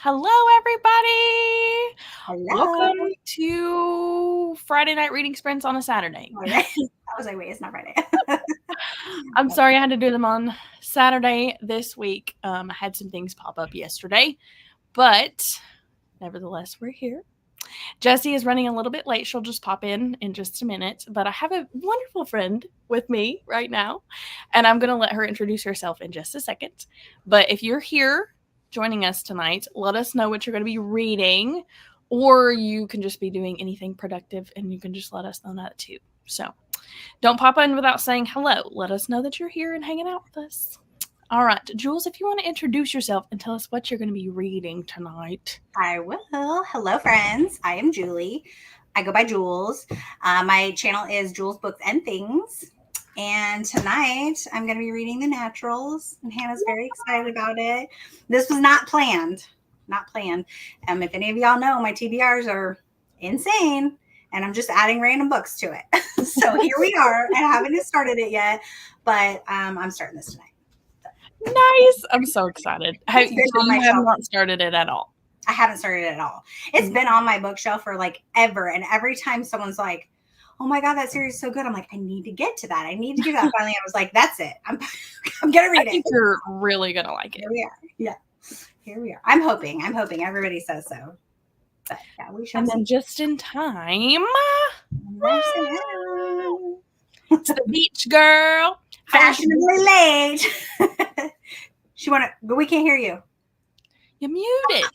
Hello, everybody. Hello. Welcome to Friday Night Reading Sprints on a Saturday. I was like, wait, it's not Friday. I'm sorry I had to do them on Saturday this week. I had some things pop up yesterday, but nevertheless, we're here. Jessie is running a little bit late. She'll just pop in just a minute, but I have a wonderful friend with me right now, and I'm going to let her introduce herself in just a second. But if you're here joining us tonight, let us know what you're going to be reading, or you can just be doing anything productive, and you can just let us know that too. So don't pop in without saying hello. Let us know that you're here and hanging out with us. All right, Jules, if you want to introduce yourself and tell us what you're going to be reading tonight. I will. Hello, friends. I am Julie. I go by Jules. My channel is Jules Books and Things. And tonight I'm going to be reading The Naturals, and Hannah's very excited about it. This was not planned. Not planned. If any of y'all know, my TBRs are insane, and I'm just adding random books to it. So here we are. I haven't started it yet, but I'm starting this tonight. Nice. I'm so excited. You have not started it at all. I haven't started it at all. It's been on my bookshelf for like ever. And every time someone's like, oh my God, that series is so good, I'm like, I need to get to that. I need to get that. Finally, I was like, that's it. I'm going to read it. I think you're really going to like it. Here we are. Yeah. Here we are. I'm hoping. Everybody says so. But yeah, we shall. And then just in time. It's the beach girl. Fashionably late. But we can't hear you. You're muted.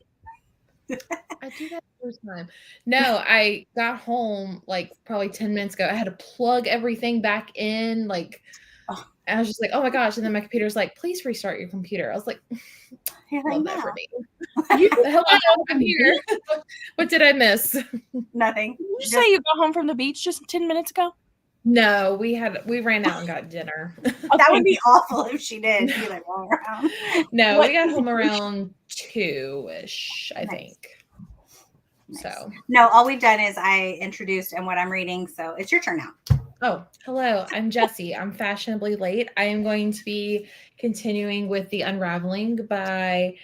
I do that the first time. No, I got home like probably 10 minutes ago. I had to plug everything back in. I was just like, oh my gosh. And then my computer's like, please restart your computer. I was like, love that for me. Hello, I'm here. What did I miss? Nothing. Did you say you got home from the beach just 10 minutes ago? No, we ran out and got dinner. That would be awful if she did. Be like rolling around. No, we got home around 2-ish, I think. Nice. So no, all we've done is I introduced and what I'm reading. So it's your turn now. Oh, hello. I'm Jessie. I'm fashionably late. I am going to be continuing with The Unraveling by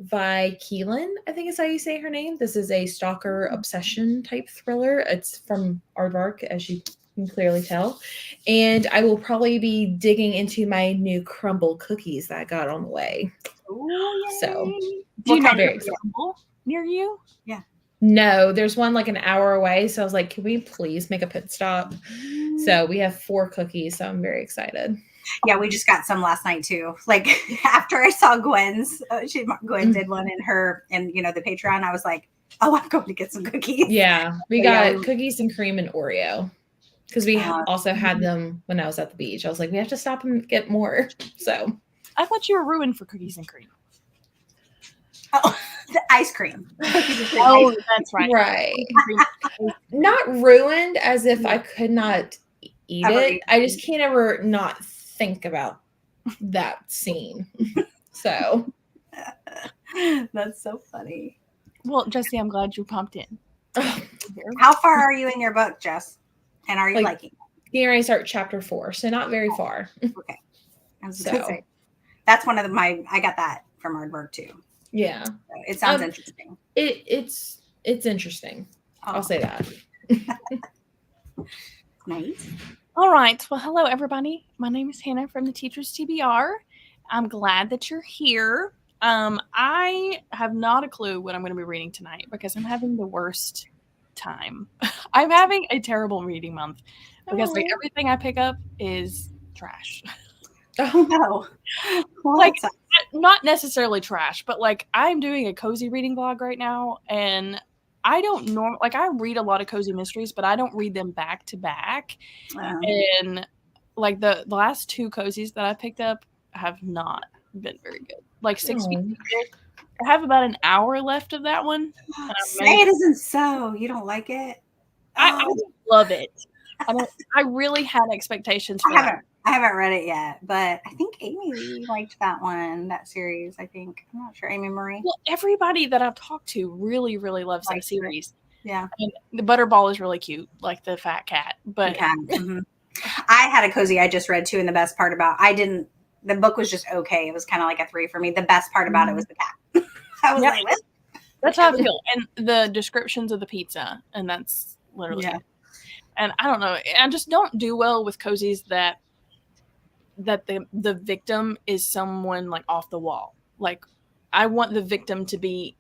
Vi Keelan, I think is how you say her name. This is a stalker obsession type thriller. It's from Aardvark, as you can clearly tell. And I will probably be digging into my new crumble cookies that I got on the way. Ooh, so, do you know very crumble near you? Yeah. No, there's one like an hour away. So I was like, can we please make a pit stop? So we have 4 cookies. So I'm very excited. Yeah, we just got some last night too. Like after I saw Gwen's, Gwen did one in the Patreon. I was like, oh, I'm going to get some cookies. Yeah, we got cookies and cream and Oreo because we also had them when I was at the beach. I was like, we have to stop and get more. So I thought you were ruined for cookies and cream. Oh, the ice cream. Oh, that's right. Right. Not ruined as if I could not eat it. I just can't ever not think about that scene. So that's so funny. Well, Jessie, I'm glad you popped in. How far are you in your book, Jess? And are you liking it? Here I start chapter 4, so not very far. Okay. I was going to say, that's one of I got that from Aardvark too. Yeah. So it sounds interesting. It's interesting. I'll say that. Nice. All right. Well, hello, everybody. My name is Hannah from the Teacher's TBR. I'm glad that you're here. I have not a clue what I'm going to be reading tonight because I'm having the worst time. I'm having a terrible reading month because everything I pick up is trash. Oh no. Well, not necessarily trash, but I'm doing a cozy reading vlog right now, and I don't I read a lot of cozy mysteries, but I don't read them back to back. And the last 2 cozies that I picked up have not been very good. 6 weeks. I have about an hour left of that one. Say it isn't so. You don't like it? I love it. I really had expectations for that. I haven't read it yet, but I think Amy liked that series, I think. I'm not sure. Amy Marie. Well, everybody that I've talked to really, really loves that series. Yeah. And the Butterball is really cute, like the fat cat. But mm-hmm. I had a cozy I just read too, and the best part about the book was just okay. It was kind of like a 3 for me. The best part about it was the cat. I was like, That's how I feel. And the descriptions of the pizza, and that's literally it. And I don't know. I just don't do well with cozies that the victim is someone like off the wall. Like I want the victim to be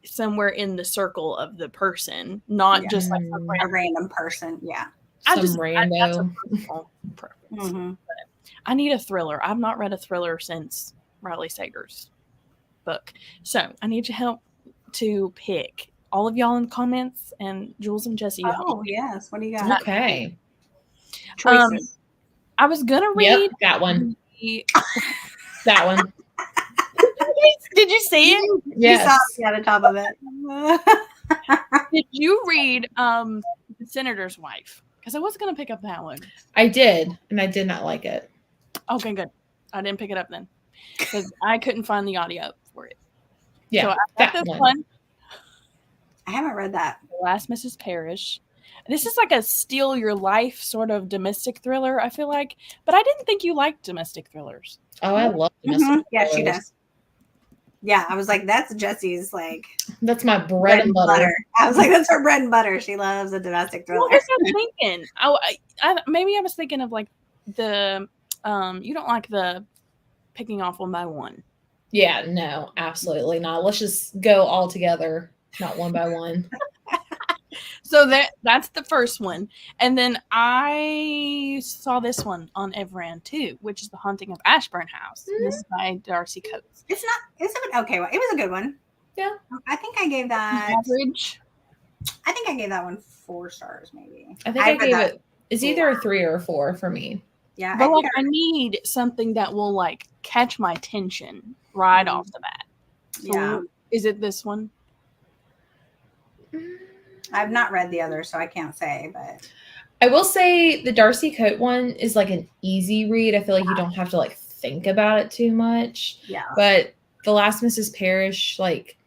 somewhere in the circle of the person, not just like a random person. Yeah. Some rando. That's a personal preference. I need a thriller. I've not read a thriller since Riley Sager's book. So I need your help to pick. All of y'all in the comments, and Jules and Jessie. Oh, yes. What do you got? Okay. Choices. I was going to read. That one. That one. Did you see it? Yes. You saw it at the top of it. Did you read The Senator's Wife? Because I was going to pick up that one. I did, and I did not like it. Okay, good. I didn't pick it up then because I couldn't find the audio for it. Yeah, so I got this one. I haven't read that. The Last Mrs. Parrish. This is like a steal your life sort of domestic thriller, I feel like. But I didn't think you liked domestic thrillers. Oh, I love domestic thrillers. Yeah, she does. Yeah, I was like, that's Jessie's like. That's my bread and butter. I was like, that's her bread and butter. She loves a domestic thriller. What was I thinking? Maybe I was thinking of like the you don't like the picking off one by one. Yeah, no, absolutely not. Let's just go all together, not one by one. So that's the first one. And then I saw this one on Everand too, which is The Haunting of Ashburn House. Mm-hmm. This is by Darcy Coates. It's an okay one. It was a good one. Yeah. I think I gave that average. I think I gave that one 4 stars, maybe. I think I gave it. It's either a 3 or a 4 for me. Yeah. But I need something that will like catch my attention right off the bat. So is it this one? I've not read the other, so I can't say, but I will say the Darcy Coate one is like an easy read. I feel like you don't have to like think about it too much. Yeah. But The Last Mrs. Parrish, like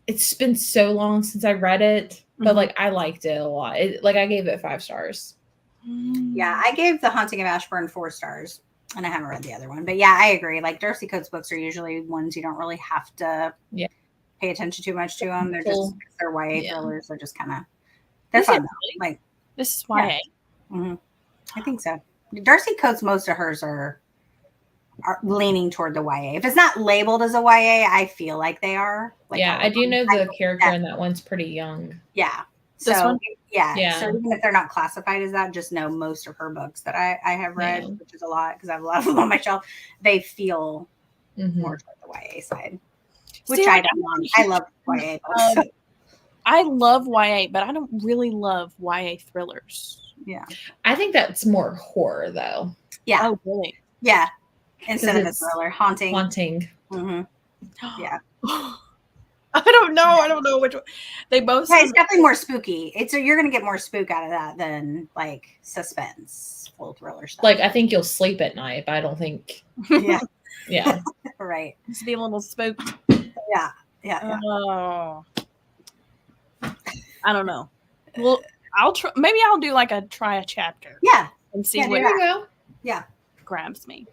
it's been so long since I read it, but like I liked it a lot. I gave it 5 stars. Yeah, I gave The Haunting of Ashburn 4 stars, and I haven't read the other one. But yeah, I agree. Like Darcy Coates books are usually ones you don't really have to pay attention too much to them. They're just they're YA thrillers. They're just kind of they're fun. Like this is YA. Yeah. I think so. Darcy Coates, most of hers are leaning toward the YA. If it's not labeled as a YA, I feel like they are. Like I do know the character in that one's pretty young. Yeah. This one? Yeah. So even if they're not classified as that, just know most of her books that I have read, which is a lot because I have a lot of them on my shelf, they feel more toward the YA side. Which I don't want. I love YA books. I love YA, but I don't really love YA thrillers. Yeah. I think that's more horror though. Yeah. Oh, really? Yeah. Instead of a thriller. Haunting. Mm-hmm. Yeah. I don't know which one. They both. Yeah, it's definitely more spooky. You're gonna get more spook out of that than like suspense, full thriller stuff. Like I think you'll sleep at night, but I don't think. Yeah. Yeah. Right. Just be a little spooked. Yeah. Oh. I don't know. Well, I'll try. Maybe I'll do like try a chapter. Yeah. And see what grabs me.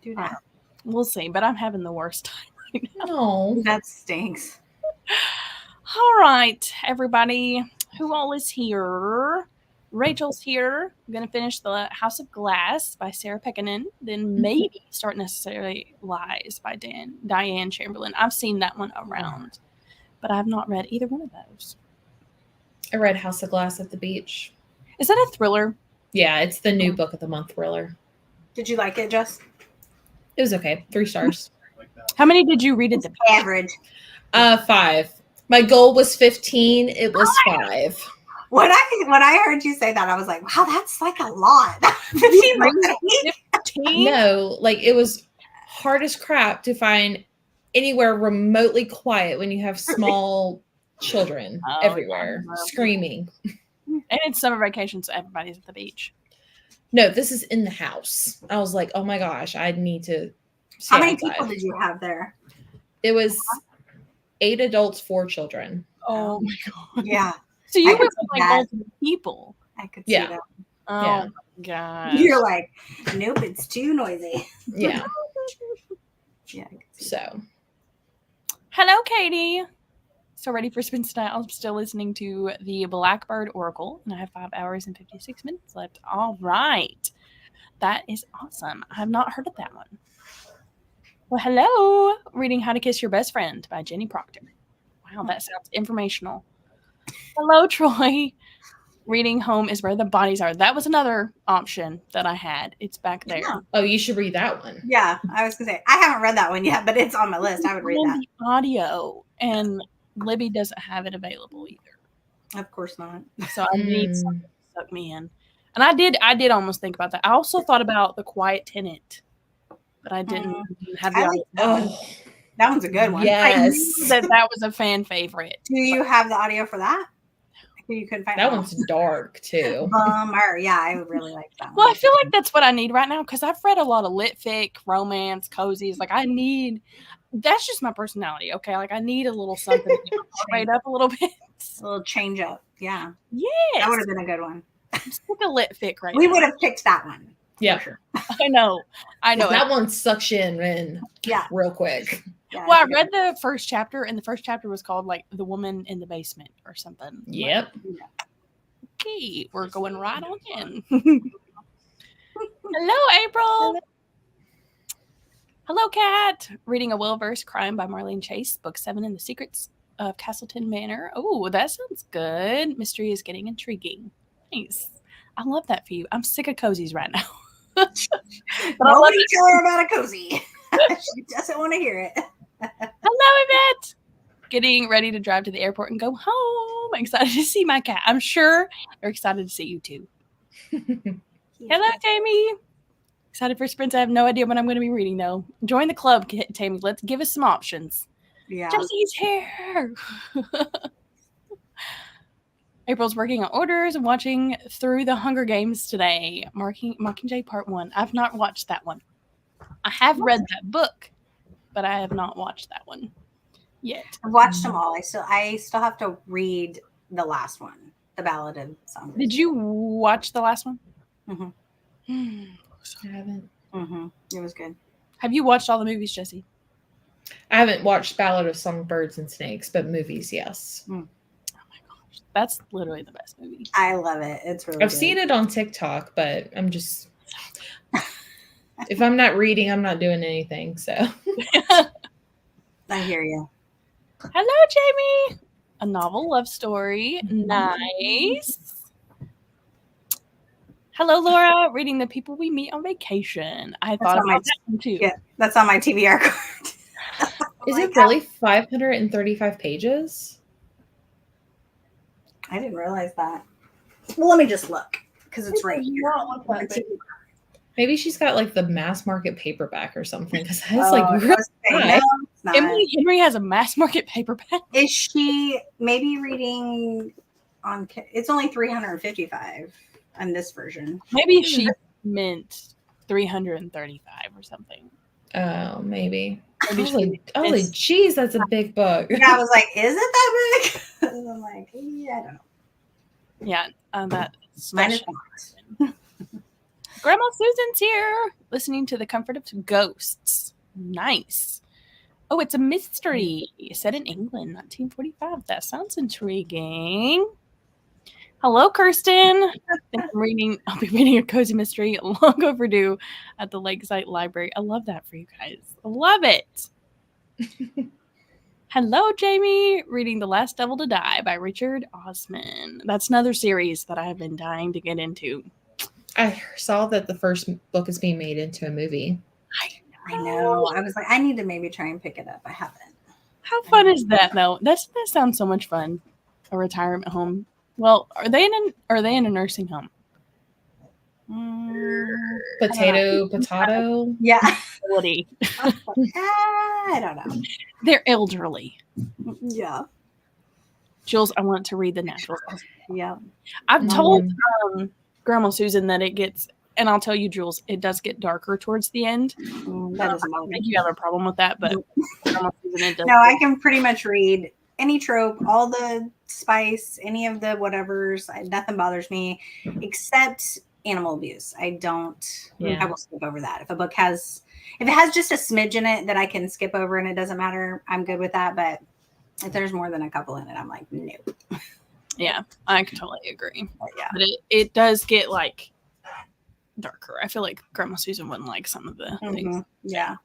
Do that. We'll see. But I'm having the worst time right now. Oh, that stinks. All right, everybody. Who all is here? Rachel's here. I'm going to finish The House of Glass by Sarah Pekkanen. Then maybe start Necessary Lies by Diane Chamberlain. I've seen that one around, but I have not read either one of those. I read House of Glass at the beach. Is that a thriller? Yeah, it's the new book of the month thriller. Did you like it, Jess? It was okay. 3 stars. How many did you read at the beach? Average. 5. My goal was 15. It was 5. When I heard you say that, I was like, wow, that's like a lot. 15 No, like it was hard as crap to find anywhere remotely quiet when you have small children everywhere screaming. And it's summer vacation, so everybody's at the beach. No, this is in the house. I was like, oh my gosh, I need to. How many people did you have there? It was 8 adults, 4 children. Oh my god. Yeah. So you were like multiple people. I could see that. Oh my god. You're like, nope, it's too noisy. Yeah. Yeah. So. Hello, Katie. So ready for spin tonight? I'm still listening to the Blackbird Oracle, and I have 5 hours and 56 minutes left. All right. That is awesome. I have not heard of that one. Well, hello. Reading How to Kiss Your Best Friend by Jenny Proctor. Wow, that sounds informational. Hello, Troy. Reading Home is Where the Bodies Are. That was another option that I had. It's back there. Yeah. Oh, you should read that one. Yeah, I was gonna say I haven't read that one yet, but it's on my list. I would read that. The audio, and Libby doesn't have it available either. Of course not. So I need something to suck me in. And I did almost think about that. I also thought about The Quiet Tenant, but I didn't have the audio. That one's a good one. Yes. I knew that was a fan favorite. Do you have the audio for that? You couldn't find that one's dark too. Bummer. Yeah, I would really like that one. Well, I feel like that's what I need right now because I've read a lot of lit fic, romance, cozies. Like that's just my personality. Okay, like I need a little something to trade up a little bit. A little change up. Yeah. Yes. That would have been a good one. Just like a lit fic right We now. would have picked that one. Yeah. Sure. I know. That one sucks you in real quick. Yeah, well, I read the first chapter, and the first chapter was called like The Woman in the Basement or something. Yep. Okay, we're going right on in. Hello, April. Hello, Kat. Reading A Well-Versed Crime by Marlene Chase, Book 7 in the Secrets of Castleton Manor. Oh, that sounds good. Mystery is getting intriguing. Nice. I love that for you. I'm sick of cozies right now. Nobody tell her about a cozy. She doesn't want to hear it. Hello, Yvette. Getting ready to drive to the airport and go home. I'm excited to see my cat. I'm sure they're excited to see you too. Hello, Tammy. Excited for sprints. I have no idea what I'm going to be reading though. Join the club, Tammy. Let's give us some options. Yeah. Jessie's here. April's working on orders and watching through the Hunger Games today. Mockingjay Part 1. I've not watched that one. I have read that book, but I have not watched that one yet. I've watched them all. I still have to read the last one, The Ballad of Songbirds. Did you watch the last one? Mm-hmm. I haven't. Mm-hmm. It was good. Have you watched all the movies, Jessie? I haven't watched Ballad of Songbirds and Snakes, but movies, yes. Oh my gosh, that's literally the best movie. I love it. It's really I've good. seen it on TikTok, but I'm just if I'm not reading, I'm not doing anything. So I hear you. Hello, Jamie. A novel love story. Nice. Hello, Laura. Reading The People We Meet on Vacation. I thought about that one too. Yeah, that's on my TBR card. is it really 535 pages? I didn't realize that. Well, let me just look because it's right here. Maybe she's got like the mass market paperback or something. Because I was like, really? No, it's not. Emily Henry has a mass market paperback. Is she maybe reading on? It's only 355 on this version. Maybe she meant 335 or something. Oh, maybe. I was Maybe like, geez, that's a big book. Yeah, I was like, is it that big? And I'm like, yeah, I don't know. Yeah, that Mine is special. Grandma Susan's here, listening to The Comfort of Ghosts. Nice. Oh, it's a mystery set in England, 1945. That sounds intriguing. Hello, Kirsten. I'll be reading a cozy mystery, long overdue, at the Lakeside Library. I love that for you guys. I love it. Hello, Jamie. Reading The Last Devil to Die by Richard Osman. That's another series that I have been dying to get into. I saw that the first book is being made into a movie. I know. I was like, I need to maybe try and pick it up. I haven't. How fun is that, though? That sounds so much fun. A retirement home. Well, are they in a nursing home? Potato. Yeah. Facility. I don't know. They're elderly. Yeah. Jules, I want to read The Naturals. Yeah. I've told Grandma Susan that it gets, and I'll tell you, Jules, it does get darker towards the end. That doesn't bother I me. think you have a problem with that, but Grandma Susan, it does. No, I can pretty much read any trope, all the spice, any of the whatevers. Nothing bothers me except animal abuse. I don't. Yeah. I will skip over that. If a book has If it has just a smidge in it that I can skip over and it doesn't matter, I'm good with that. But if there's more than a couple in it, I'm like, nope. Yeah, I can totally agree. But yeah. But it does get like darker. I feel like Grandma Susan wouldn't like some of the things. Yeah.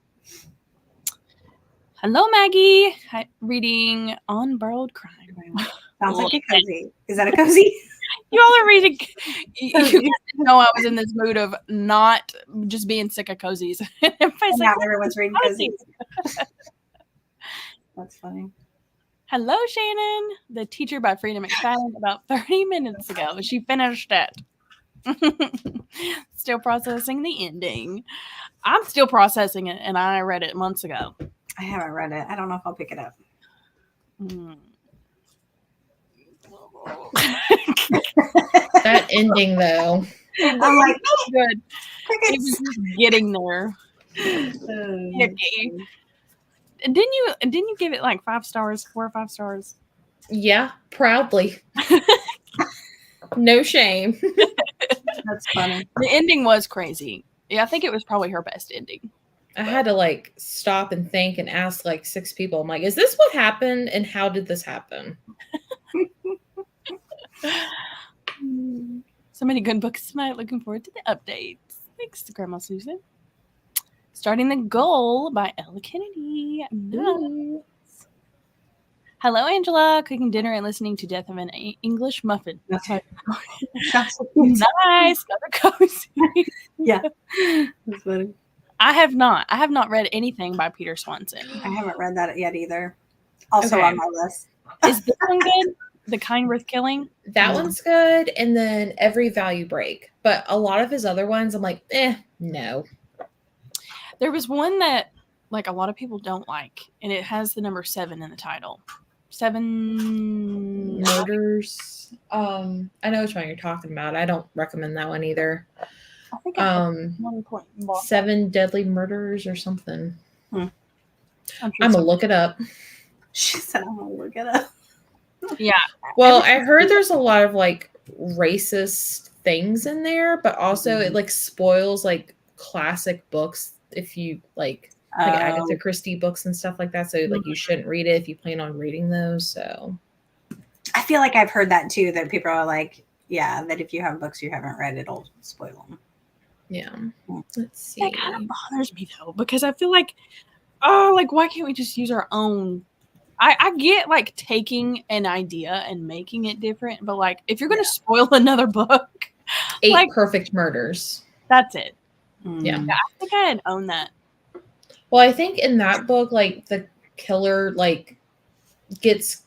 Hello, Maggie. Hi, reading On Borrowed Crime. Sounds like a cozy. Is that a cozy? You all are reading. You guys didn't know I was in this mood of not just being sick of cozies. And now everyone's reading cozies. That's funny. Hello, Shannon. The Teacher by Frida McFadden about 30 minutes ago. She finished it. Still processing the ending. I'm still processing it, and I read it months ago. I haven't read it. I don't know if I'll pick it up. That ending, though. I'm like, good. It was just getting there. Didn't you give it like 5 stars, 4 or 5 stars? Yeah, proudly. No shame. That's funny. The ending was crazy. Yeah, I think it was probably her best ending. I had to like stop and think and ask like 6 people. I'm like, is this what happened? And how did this happen? So many good books tonight. Looking forward to the updates. Thanks to Grandma Susan. Starting the Goal by Ella Kennedy. Nice. Hello, Angela. Cooking dinner and listening to Death of an English Muffin. That's right. Nice. Another cozy. Yeah. That's funny. I have not read anything by Peter Swanson. I haven't read that yet either. Also Okay. on my list. Is this one good? The Kind Worth Killing? That one's good. And then Every Value Break. But a lot of his other ones, I'm like, no. There was one that like a lot of people don't like, and it has the number 7 in the title. 7 Murders. I know which one you're talking about. I don't recommend that one either. I think I 7 Deadly Murders or something. I'm gonna look it up. She said, I'm gonna look it up. Yeah. Well, I heard there's a lot of like racist things in there, but also it like spoils like classic books if you like Agatha Christie books and stuff like that. So like you shouldn't read it if you plan on reading those. So I feel like I've heard that too, that people are like, yeah, that if you have books you haven't read, it'll spoil them. yeah. Let's see. That kind of bothers me though, because I feel like, why can't we just use our own? I get like taking an idea and making it different, but like if you're going to spoil another book, 8 like, Perfect Murders. That's it. Yeah. I think I had owned that. Well, I think in that book, like the killer like gets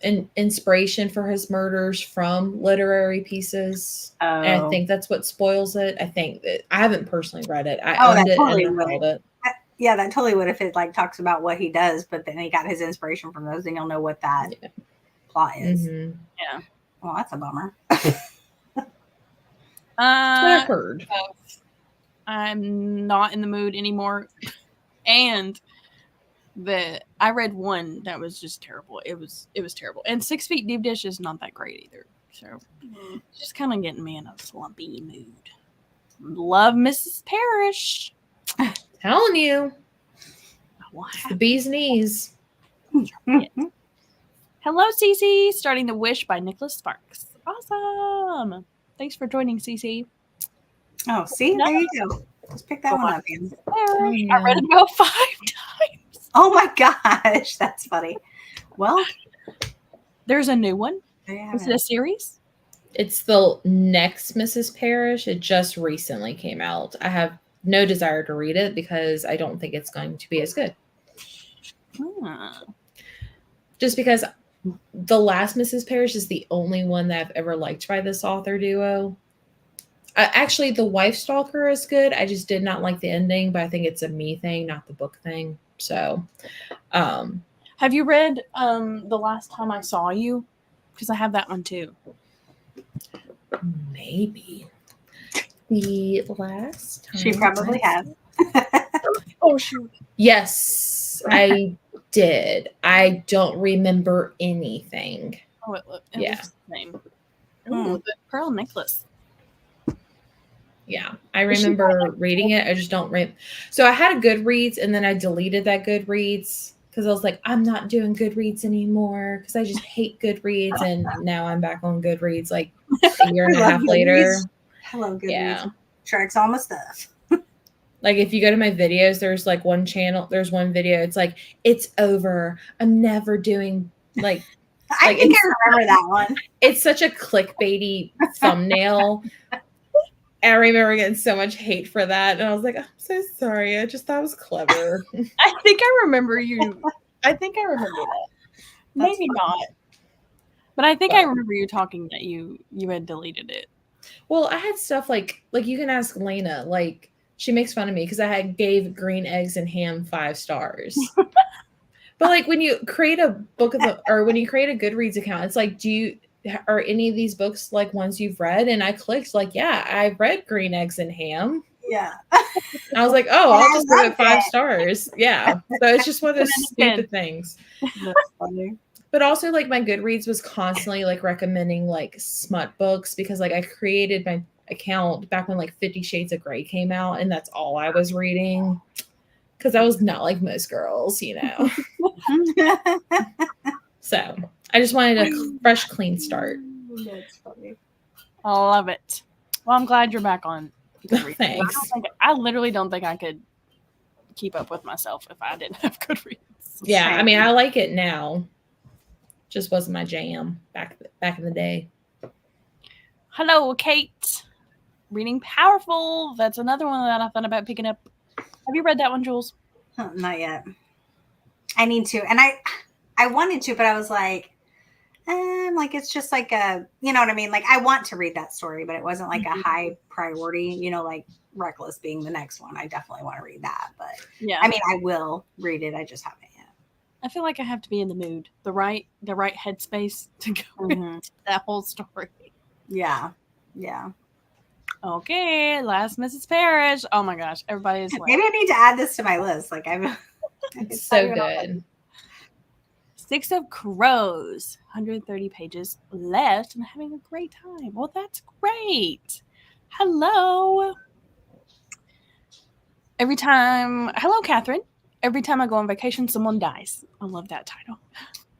an inspiration for his murders from literary pieces. And I think that's what spoils it. I think that I haven't personally read it. I owned it totally and held it. Yeah, that totally would if it like talks about what he does, but then he got his inspiration from those, then you'll know what that plot is. Mm-hmm. Yeah. Well, that's a bummer. I heard. I'm not in the mood anymore. And I read one that was just terrible. It was terrible. And 6 Feet Deep Dish is not that great either. So it's just kind of getting me in a slumpy mood. Love Mrs. Parrish. Telling you. Wow. The bee's knees. Hello, Cece. Starting The Wish by Nicholas Sparks. Awesome. Thanks for joining, Cece. Oh, see? There you go. Let's pick that one up, Ian. I read it about 5 times. Oh my gosh. That's funny. Well, there's a new one. Yeah, Is it a series? It's the next Mrs. Parrish. It just recently came out. I have no desire to read it because I don't think it's going to be as good. Just because the last Mrs. Parrish is the only one that I've ever liked by this author duo. Actually, The Wife Stalker is good. I just did not like the ending, but I think it's a me thing, not the book thing. So, have you read The Last Time I Saw You? Because I have that one too. Maybe. The last time. She probably has. Oh, shoot. Yes, I did. I don't remember anything. Oh, it yeah. was the same. Ooh, the pearl necklace. Yeah, I remember reading it. I just don't read. So I had a Goodreads, and then I deleted that Goodreads because I was like, I'm not doing Goodreads anymore because I just hate Goodreads. And now I'm back on Goodreads like a year and a half later. I love Goodreads. Yeah. Tracks all my stuff. Like if you go to my videos, there's like one video. It's like, it's over. I'm never doing like. I think I remember that one. It's such a clickbaity thumbnail. I remember getting so much hate for that. And I was like, I'm so sorry. I just thought it was clever. I think I remember you. I think I remember that. Maybe not. But I think I remember you talking that you had deleted it. Well, I had stuff like you can ask Lena. Like, she makes fun of me because I gave Green Eggs and Ham 5 stars. But like when you create a book or when you create a Goodreads account, it's like, are any of these books like ones you've read? And I clicked like, yeah, I read Green Eggs and Ham. Yeah. I was like, oh, I'll just give it 5 stars. Yeah. So it's just one of those stupid things. That's funny. But also like my Goodreads was constantly like recommending like smut books because like I created my account back when like 50 Shades of Grey came out and that's all I was reading. Because I was not like most girls, you know. So I just wanted a fresh, clean start. That's funny. I love it. Well, I'm glad you're back on Goodreads. Thanks. I literally don't think I could keep up with myself if I didn't have Goodreads. Yeah, I mean, I like it now. Just wasn't my jam back in the day. Hello, Kate. Reading Powerful. That's another one that I thought about picking up. Have you read that one, Jules? Not yet. I need to. And I wanted to, but I was like it's just like a, you know what I mean? Like I want to read that story, but it wasn't like a high priority, you know, like Reckless being the next one. I definitely want to read that, but yeah, I mean, I will read it. I just haven't yet. I feel like I have to be in the mood, the right headspace to go into that whole story. Yeah. Yeah. Okay, Last Mrs. Parrish. Oh my gosh, everybody is like, maybe I need to add this to my list. Like it's so good. 6 of Crows, 130 pages left, and having a great time. Well, that's great. Hello, Catherine. Every time I go on vacation, someone dies. I love that title.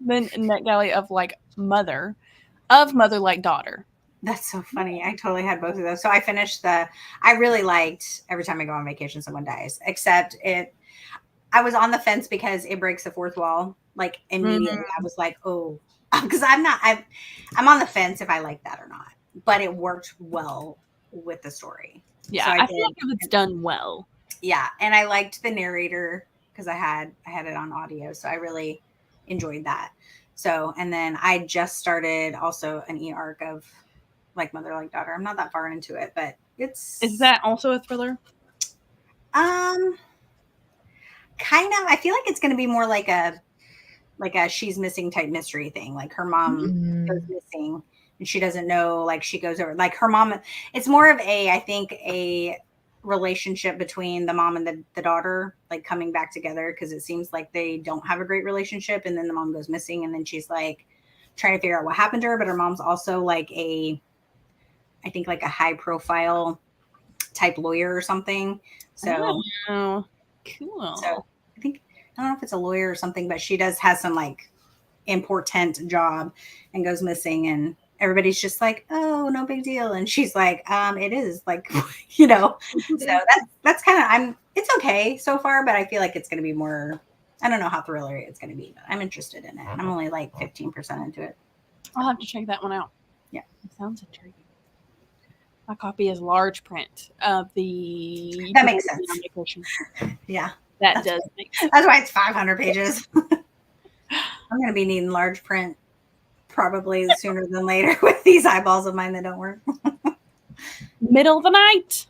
Then NetGalley of like mother like daughter. That's so funny. I totally had both of those. So I finished I really liked Every Time I Go on Vacation, Someone Dies, except I was on the fence because it breaks the fourth wall. Like immediately I was like, oh, because I'm on the fence if I like that or not, but it worked well with the story. Yeah. So I feel like if it's done well. Yeah. And I liked the narrator because I had it on audio. So I really enjoyed that. So, and then I just started also an e-arc of Like Mother, Like Daughter. I'm not that far into it, but is that also a thriller? Kind of. I feel like it's going to be more like a she's missing type mystery thing. Like her mom goes missing and she doesn't know, like she goes over, like her mom, it's more of I think a relationship between the mom and the daughter, like coming back together. Cause it seems like they don't have a great relationship. And then the mom goes missing and then she's like trying to figure out what happened to her. But her mom's also like I think like a high profile type lawyer or something. So cool. So I don't know if it's a lawyer or something, but she has some like important job and goes missing and everybody's just like, oh, no big deal. And she's like, it is like, you know, so that's kind of, it's okay so far, but I feel like it's going to be more, I don't know how thriller it's going to be, but I'm interested in it. I'm only like 15% into it. I'll have to check that one out. Yeah. It sounds intriguing. My copy is large print of the. That makes sense. Yeah. That does make sense. That's why it's 500 pages. I'm going to be needing large print probably sooner than later with these eyeballs of mine that don't work. Middle of the night.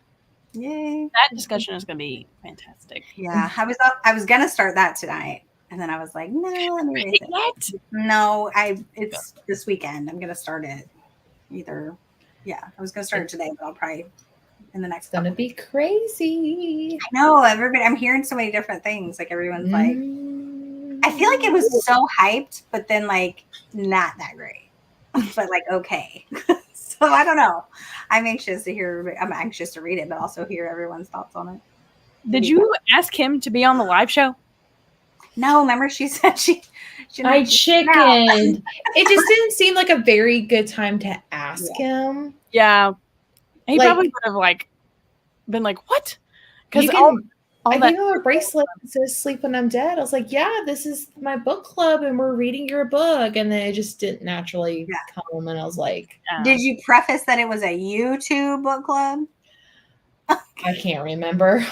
Yay. That discussion is going to be fantastic. Yeah. I was going to start that tonight. And then I was like, no, let me read it. No, it's this weekend. I'm going to start it either. Yeah. I was going to start it today, but I'll probably in the next. It's going to be crazy. I know. Everybody, I'm hearing so many different things. Like everyone's like, I feel like it was so hyped, but then like not that great, but like okay. So So I don't know. I'm anxious to read it, but also hear everyone's thoughts on it. Did you ask him to be on the live show? No, remember she said she I chickened. It just didn't seem like a very good time to ask him. Yeah. He Like- probably would have like been like, what? Because I gave him a bracelet that says "Sleep When I'm Dead." I was like, "Yeah, this is my book club, and we're reading your book." And then it just didn't naturally come, and I was like, Did you preface that it was a YouTube book club? I can't remember.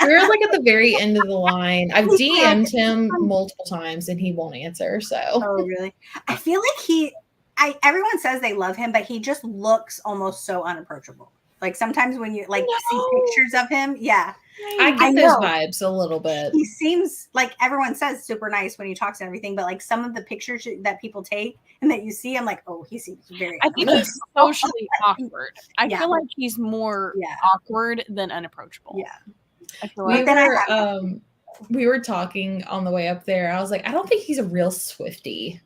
We were like at the very end of the line. I've DM'd him multiple times, and he won't answer. So, oh really? I feel like everyone says they love him, but he just looks almost so unapproachable. Like sometimes when you see pictures of him, I get those vibes a little bit. He seems like everyone says super nice when he talks and everything, but like some of the pictures that people take and that you see, I'm like, oh, he seems very. I think he's socially awkward. I feel like he's more awkward than unapproachable. Yeah, I feel like we were talking on the way up there. I was like, I don't think he's a real Swiftie.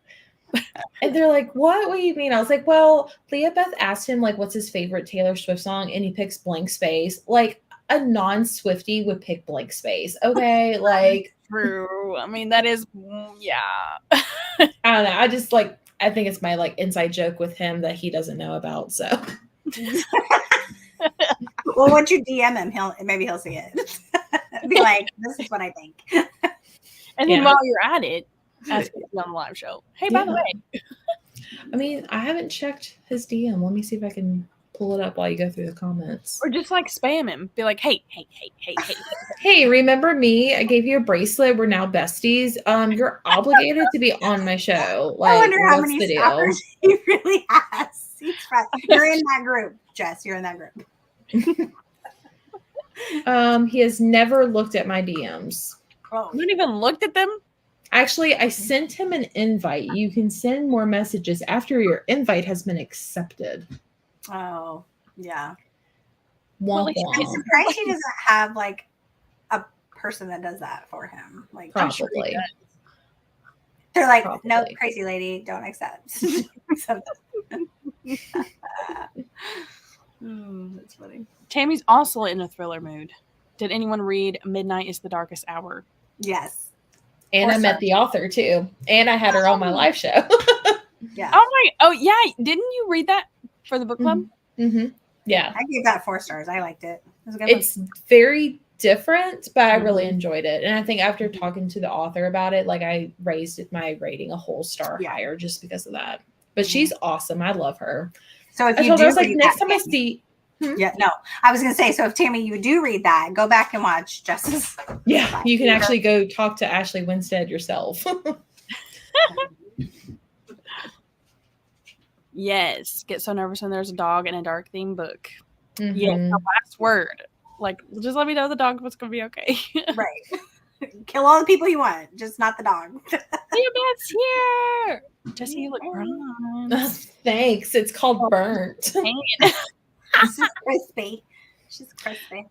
And they're like, what do you mean? I was like, well, Leah Beth asked him like what's his favorite Taylor Swift song, and he picks Blank Space. Like a non-Swiftie would pick Blank Space. Okay, like true. I mean, that is I don't know. I think it's my like inside joke with him that he doesn't know about. So well, once you DM him, maybe he'll see it. Be like, this is what I think. And then while you're at it, ask him on the live show. Hey, by the way. I mean, I haven't checked his DM. Let me see if I can pull it up while you go through the comments. Or just like spam him. Be like, hey. Hey, remember me? I gave you a bracelet. We're now besties. You're obligated to be on my show. Like, I wonder how many stalkers he really has. You're in that group, Jess. You're in that group. He has never looked at my DMs. Oh, you haven't even looked at them? Actually, I sent him an invite. You can send more messages after your invite has been accepted. Oh, yeah. I'm surprised he doesn't have like a person that does that for him. Like probably. They're like, no, crazy lady, don't accept. That's funny. Tammy's also in a thriller mood. Did anyone read Midnight is the Darkest Hour? Yes. And I met the author too. And I had her on my live show. Yeah. Oh yeah. Didn't you read that for the book club? Mm-hmm. Yeah. I gave that 4 stars. I liked it. It was a good It's very different, but I really enjoyed it. And I think after talking to the author about it, like I raised my rating a whole star higher just because of that. But she's awesome. I love her. So if I was like, next time I see. Yeah, no. I was gonna say, so if Tammy, you do read that, go back and watch Jess's. Yeah, you can actually go talk to Ashley Winstead yourself. Yes. Get so nervous when there's a dog in a dark theme book. Mm-hmm. Yeah, the last word. Like, just let me know the dog was gonna be okay. Right. Kill all the people you want, just not the dog. It's here. Jessie, you look bronze. Thanks. It's called burnt. She's crispy. She's crispy.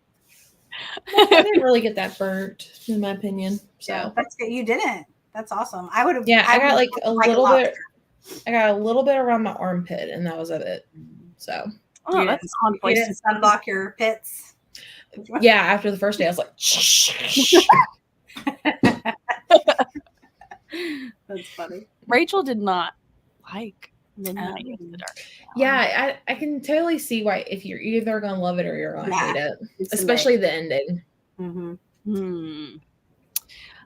I didn't really get that burnt, in my opinion. So yeah, that's good. You didn't. That's awesome. I would have. Yeah, I got like a little bit. I got a little bit around my armpit, and that was it. So that's a fun place to sunblock your pits. Yeah, after the first day, I was like, shh. That's funny. Rachel did not like Midnight in the Dark. Yeah, I can totally see why if you're either gonna love it or you're gonna hate it, especially the ending. Mm-hmm.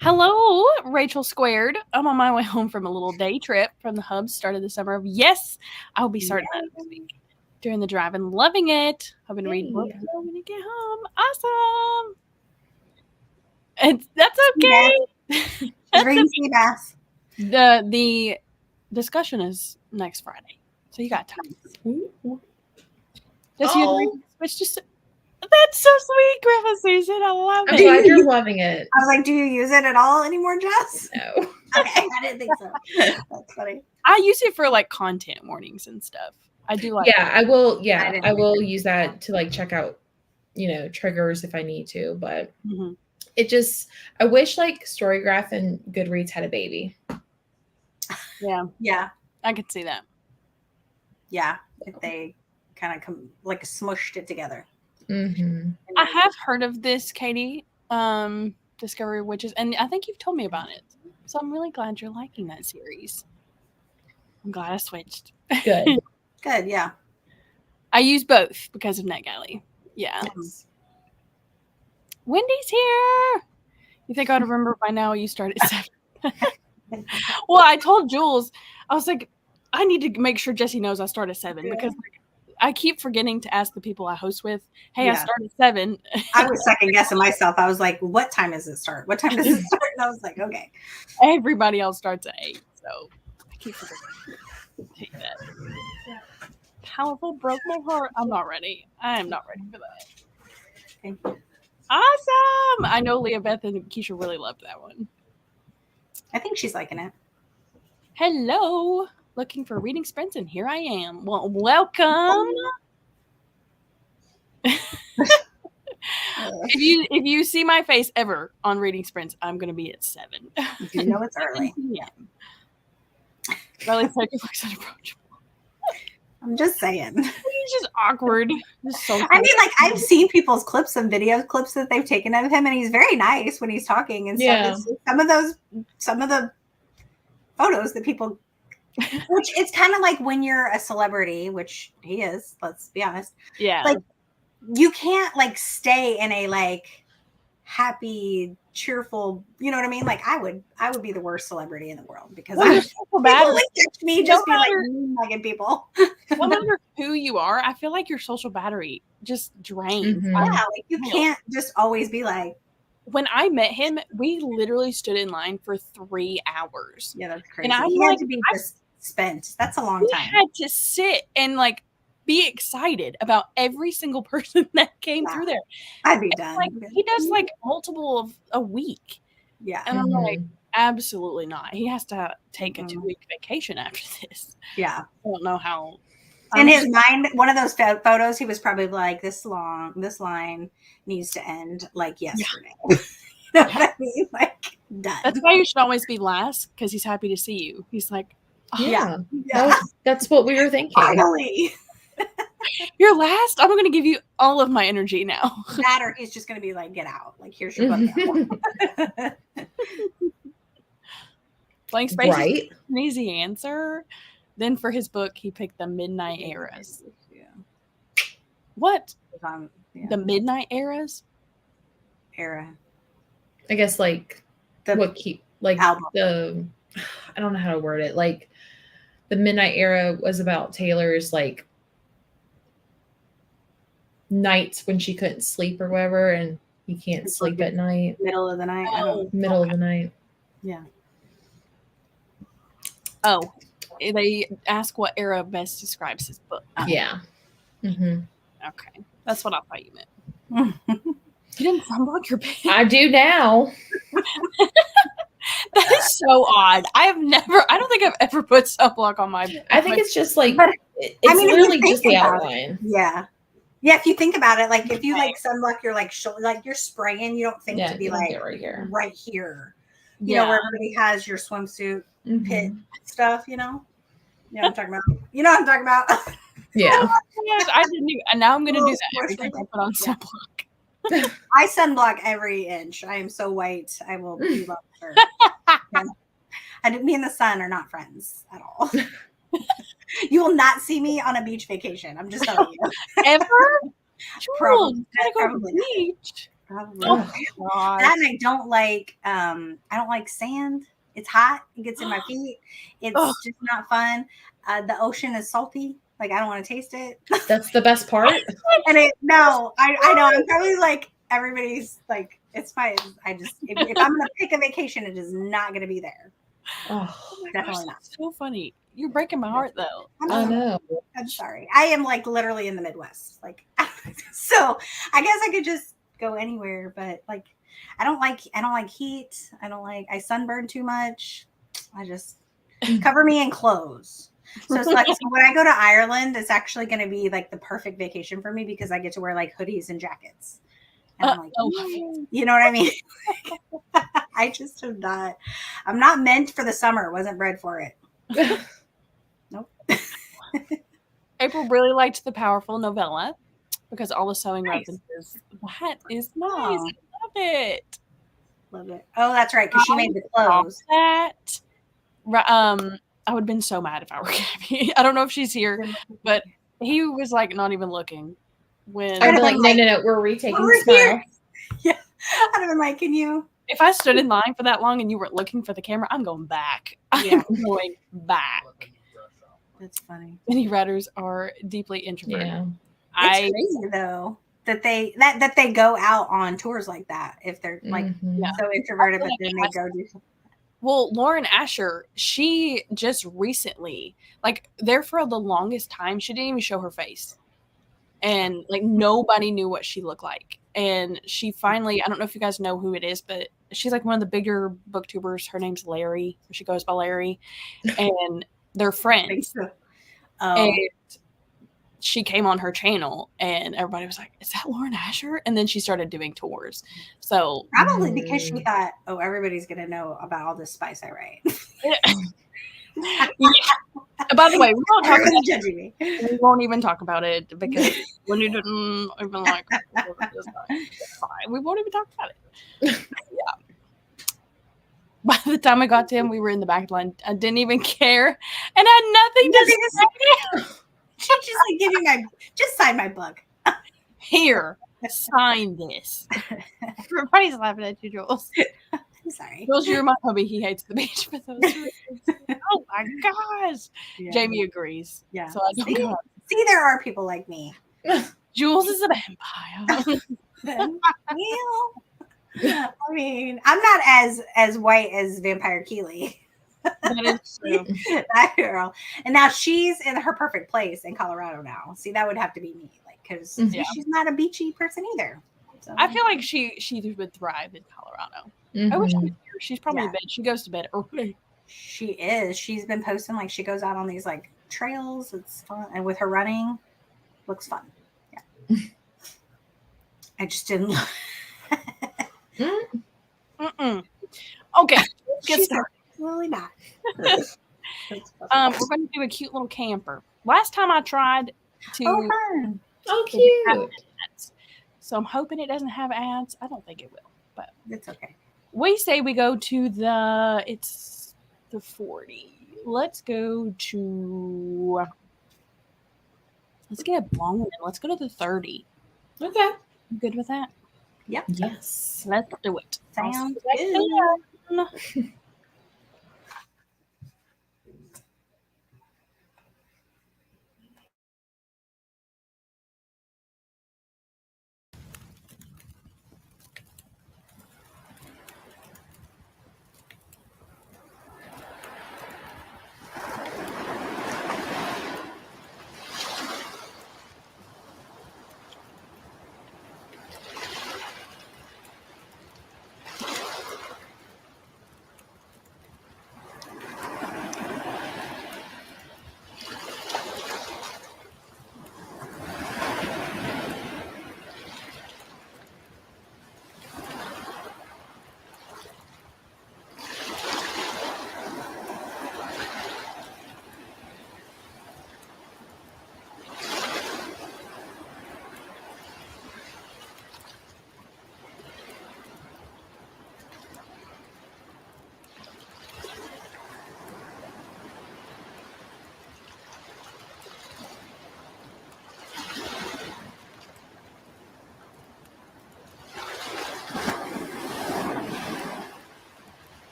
Hello, Rachel Squared. I'm on my way home from a little day trip from the hub. Started the summer of I'll be starting that this week. During the drive and loving it. I've been reading books when I get home. Awesome. And that's okay. Reading sea bass. The discussion is next Friday, so you got time. That's so sweet, Grandma Susan. I love it. I'm glad you're loving it. I was like, do you use it at all anymore, Jess? No. Okay, I didn't think so. That's funny. I use it for like content warnings and stuff. I do like. Yeah, I will. Yeah, I will use that to like check out, triggers if I need to. But it just, I wish like Storygraph and Goodreads had a baby. Yeah, yeah, I could see that. Yeah, if they kind of like smushed it together. Mm-hmm. I have heard of this, Katie. Discovery of Witches, and I think you've told me about it. So I'm really glad you're liking that series. I'm glad I switched. Good. Good, yeah. I use both because of NetGalley. Yeah. Yes. Wendy's here. You think I'd remember by now you start at 7? Well, I told Jules, I was like, I need to make sure Jessie knows I start at 7 because I keep forgetting to ask the people I host with, hey, I start at 7. I was second guessing myself. I was like, what time does it start? What time does it start? And I was like, okay. Everybody else starts at 8. So I keep forgetting to take that. Powerful broke my heart. I'm not ready. I am not ready for that. Thank you. Awesome. I know Leah Beth and Keisha really loved that one. I think she's liking it. Hello. Looking for reading sprints, and here I am. Well, welcome. If you see my face ever on reading sprints, I'm going to be at 7. You know it's early. Riley said it looks unapproachable. I'm just saying. He's just awkward. Just so I mean, like, I've seen people's clips and video clips that they've taken of him, and he's very nice when he's talking and stuff. It's some of the photos that people, which it's kind of like when you're a celebrity, which he is, let's be honest. Yeah. Like, you can't like stay in a like happy, cheerful, you know what I mean? Like I would be the worst celebrity in the world because people like text me just be like mean people. No matter who you are, I feel like your social battery just drains. Mm-hmm. Yeah, like you can't just always be like. When I met him, we literally stood in line for 3 hours. Yeah, that's crazy. And I'm he like, had to be just spent. That's a long time. He had to sit and like be excited about every single person that came through there. I'd be done. Like he does like multiple of a week. Yeah. And I'm like, absolutely not. He has to take a 2-week vacation after this. Yeah. I don't know how. In his mind, one of those photos, he was probably like, this line needs to end like yesterday. You know what I mean? Like, done. That's why you should always be last, because he's happy to see you. He's like, oh, yeah. That's what we were thinking. Finally. You're last? I'm going to give you all of my energy now. That or he's just going to be like, get out. Like, here's your book. Blank space. Right. An easy answer. Then for his book, he picked the Midnight Eras. Yeah. What? Yeah. The Midnight Eras? Era. I guess like album. I don't know how to word it. Like the Midnight Era was about Taylor's like nights when she couldn't sleep or whatever, and he can't sleep at night. Middle of the night. Middle of the night. Yeah. Oh, they ask what era best describes his book. Yeah. Mm-hmm. Okay. That's what I thought you meant. You didn't sunblock your pants. I do now. That is so odd. I don't think I've ever put sunblock on my. I think it's just like, it's literally just the outline. Yeah. Yeah, if you think about it, like if you like sunblock, you're like you're spraying, you don't think to be like right here. You know, where everybody has your swimsuit pit stuff, you know? You know what I'm talking about? You know what I'm talking about? Yeah. I didn't even, and now I'm going to do that every time I put on sunblock. I sunblock every inch. I am so white. I will be loved. Me and the sun are not friends at all. You will not see me on a beach vacation. I'm just telling you. Ever? Probably. Go to the beach. Probably. Oh, that and I don't like sand. It's hot. It gets in my feet. It's just not fun. The ocean is salty. Like I don't want to taste it. That's the best part. And I know. I'm probably like everybody's like it's fine. If I'm gonna pick a vacation, it is not gonna be there. Oh, definitely not. So funny. You're breaking my heart though. I know. I'm sorry. I am like literally in the Midwest. Like so I guess I could just go anywhere, but like I don't like heat. I sunburn too much. I just cover me in clothes. So it's like when I go to Ireland, it's actually going to be like the perfect vacation for me because I get to wear like hoodies and jackets. And I'm like, you know what I mean? I just am not. I'm not meant for the summer. Wasn't bred for it. Nope. April really liked the powerful novella because all the sewing Nice. references. That is nice. Aw. I love it. Love it. Oh, that's right, because she made the clothes. That I would have been so mad if I were Gabby. I don't know if she's here, but he was like not even looking when I'd be like, like, no, we're retaking we're the smile. Yeah. I'd have been like, can you? if I stood in line for that long and you weren't looking for the camera, I'm going back. Yeah. I'm going back. That's funny. Many writers are deeply introverted. Yeah. It's crazy though that they go out on tours like that if they're like Mhm. so introverted, but then they go do something. Well, Lauren Asher, she just recently, like, there for the longest time, she didn't even show her face. And, like, nobody knew what she looked like. And she finally, I don't know if you guys know who it is, but she's, like, one of the bigger booktubers. Her name's Larry. She goes by Larry. And they're friends. And she came on her channel, and everybody was like, is that Lauren Asher? And then she started doing tours. So Probably because she thought, oh, everybody's going to know about all this spice I write. yeah. By the way, we won't talk Everybody's judging me. We won't even talk about it because when you didn't even like it's fine. We won't even talk about it. Yeah. By the time I got to him, we were in the back line. I didn't even care and had nothing to say. She just like give you just sign my book. Here, sign this. Everybody's laughing at you, Jules. I'm sorry. Jules, you're my hubby. He hates the beach, but those oh my gosh. Yeah. Jamie agrees. Yeah. So I don't know. See, there are people like me. Jules is a vampire. I mean, I'm not as white as Vampire Keeley. That is true. That girl. And now she's in her perfect place in Colorado now. See, that would have to be me, like, because she's not a beachy person either. So. I feel like she would thrive in Colorado. I wish she was here. She's probably in bed. She goes to bed early. She is. She's been posting, like, she goes out on these, like, trails. It's fun. And with her running, looks fun. Yeah. I just didn't. Okay, let's get started. Really not. We're going to do a cute little camper. Last time I tried to. Oh, cute. So I'm hoping it doesn't have ads. I don't think it will, but it's okay. We say we go to it's the 40. Let's go to. Let's get a long one. Let's go to the 30. Okay. You good with that? Yep. Yes. Let's do it. Sounds good.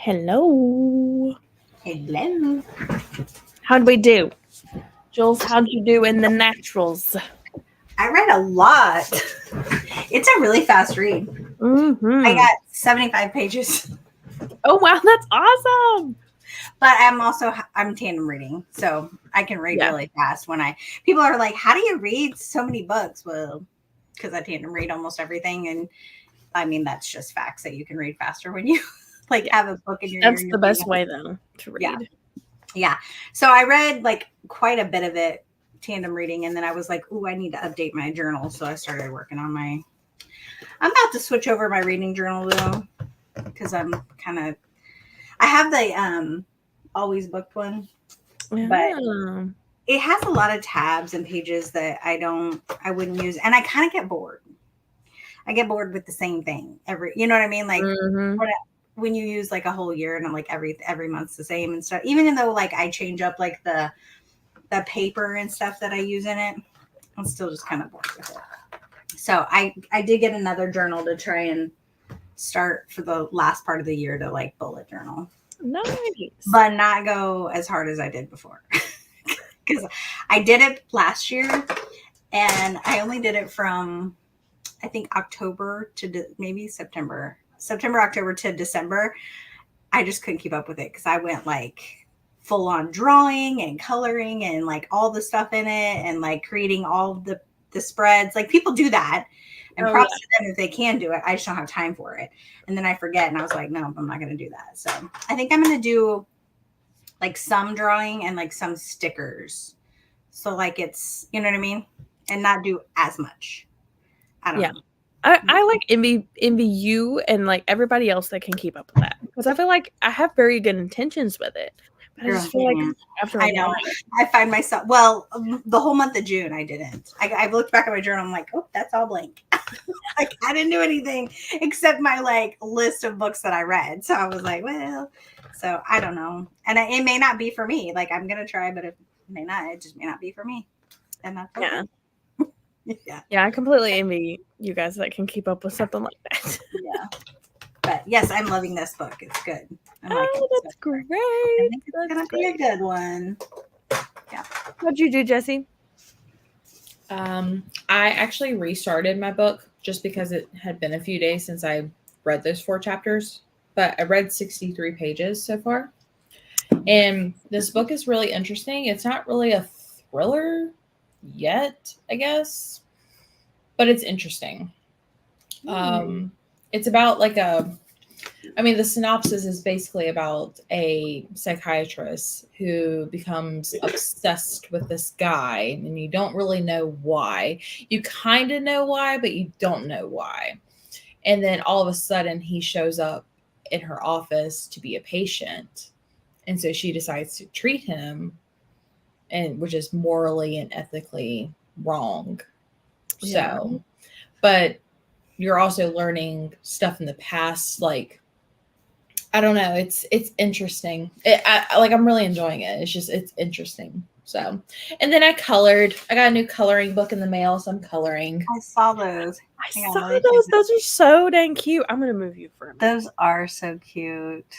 Hello. Hello. How'd we do? Jules, how'd you do in the naturals? I read a lot. It's a really fast read. Mm-hmm. I got 75 pages. Oh, wow, that's awesome. But I'm tandem reading, so I can read really fast. People are like, how do you read so many books? Well, because I tandem read almost everything. And I mean, that's just facts that you can read faster when you have a book in your ear. That's the best way, though, to read. Yeah. So I read like quite a bit of it, tandem reading. And then I was like, ooh, I need to update my journal. So I started working on I'm about to switch over my reading journal though, because I have the always booked one, but it has a lot of tabs and pages that I wouldn't use. And I kind of get bored. I get bored with the same thing you know what I mean? Like when you use like a whole year and I'm like every month's the same and stuff, even though like I change up like the paper and stuff that I use in it, I'm still just kind of bored with it. So I did get another journal to try and start for the last part of the year to like bullet journal. Nice. But not go as hard as I did before. Because I did it last year and I only did it from I think October to maybe September, October to December. I just couldn't keep up with it because I went like full on drawing and coloring and like all the stuff in it and like creating all the spreads. Like people do that and props to them if they can do it. I just don't have time for it. And then I forget. And I was like, no, I'm not going to do that. So I think I'm going to do like some drawing and like some stickers. So like it's, you know what I mean? And not do as much. I don't know. I like envy you and like everybody else that can keep up with that because I feel like I have very good intentions with it, but I just feel like after I know I find myself the whole month of June I didn't. I've looked back at my journal. I'm like, oh, that's all blank. Like I didn't do anything except my like list of books that I read. So I was like, well, so I don't know, and it may not be for me. Like I'm gonna try, but it may not. It just may not be for me, and that's okay. Yeah, I completely envy you guys that can keep up with something like that. Yeah. But yes, I'm loving this book. It's good. That's great. I think it's going to be a good one. Yeah. What'd you do, Jessie? I actually restarted my book just because it had been a few days since I read those 4 chapters, but I read 63 pages so far. And this book is really interesting. It's not really a thriller yet, I guess, but it's interesting. It's about like the synopsis is basically about a psychiatrist who becomes obsessed with this guy, and you don't really know why. You kind of know why, but you don't know why. And then all of a sudden he shows up in her office to be a patient, and so she decides to treat him, and which is morally and ethically wrong. So, but you're also learning stuff in the past. Like, I don't know. It's interesting. I'm really enjoying it. It's interesting. So, and then I got a new coloring book in the mail. So I'm coloring. I saw those. I saw those. Those are so dang cute. I'm going to move you for a minute. Those are so cute.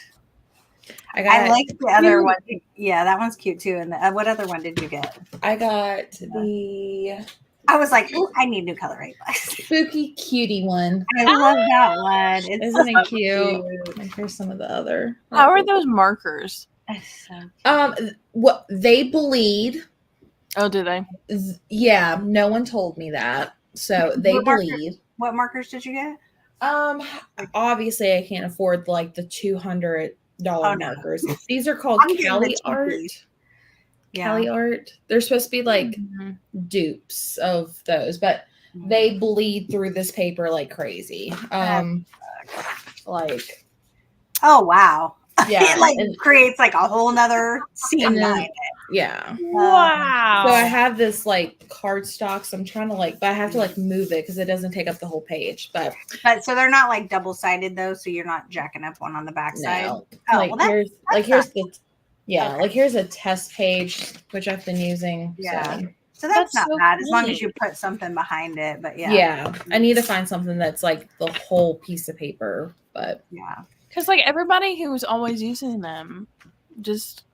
I like the other one. Yeah, that one's cute too. And what other one did you get? I got I was like, oh, I need new coloring books. Spooky cutie one. I love that one. Isn't it cute? And here's some of the other. How are those markers? So what they bleed. Oh, do they? Yeah, no one told me that. So they bleed. What markers did you get? Obviously I can't afford like the $200 markers. These are called Cali Art. Cali Art. They're supposed to be like dupes of those, but they bleed through this paper like crazy. Like, oh wow. Yeah. It like creates like a whole nother scene. Yeah. Wow. So I have this like cardstock. So I'm trying to but I have to like move it because it doesn't take up the whole page. But so they're not like double-sided though, so you're not jacking up one on the back side. No. Here's a test page which I've been using. Yeah. So that's not bad as long as you put something behind it. But yeah. I need to find something that's like the whole piece of paper. But yeah. Because like everybody who's always using them just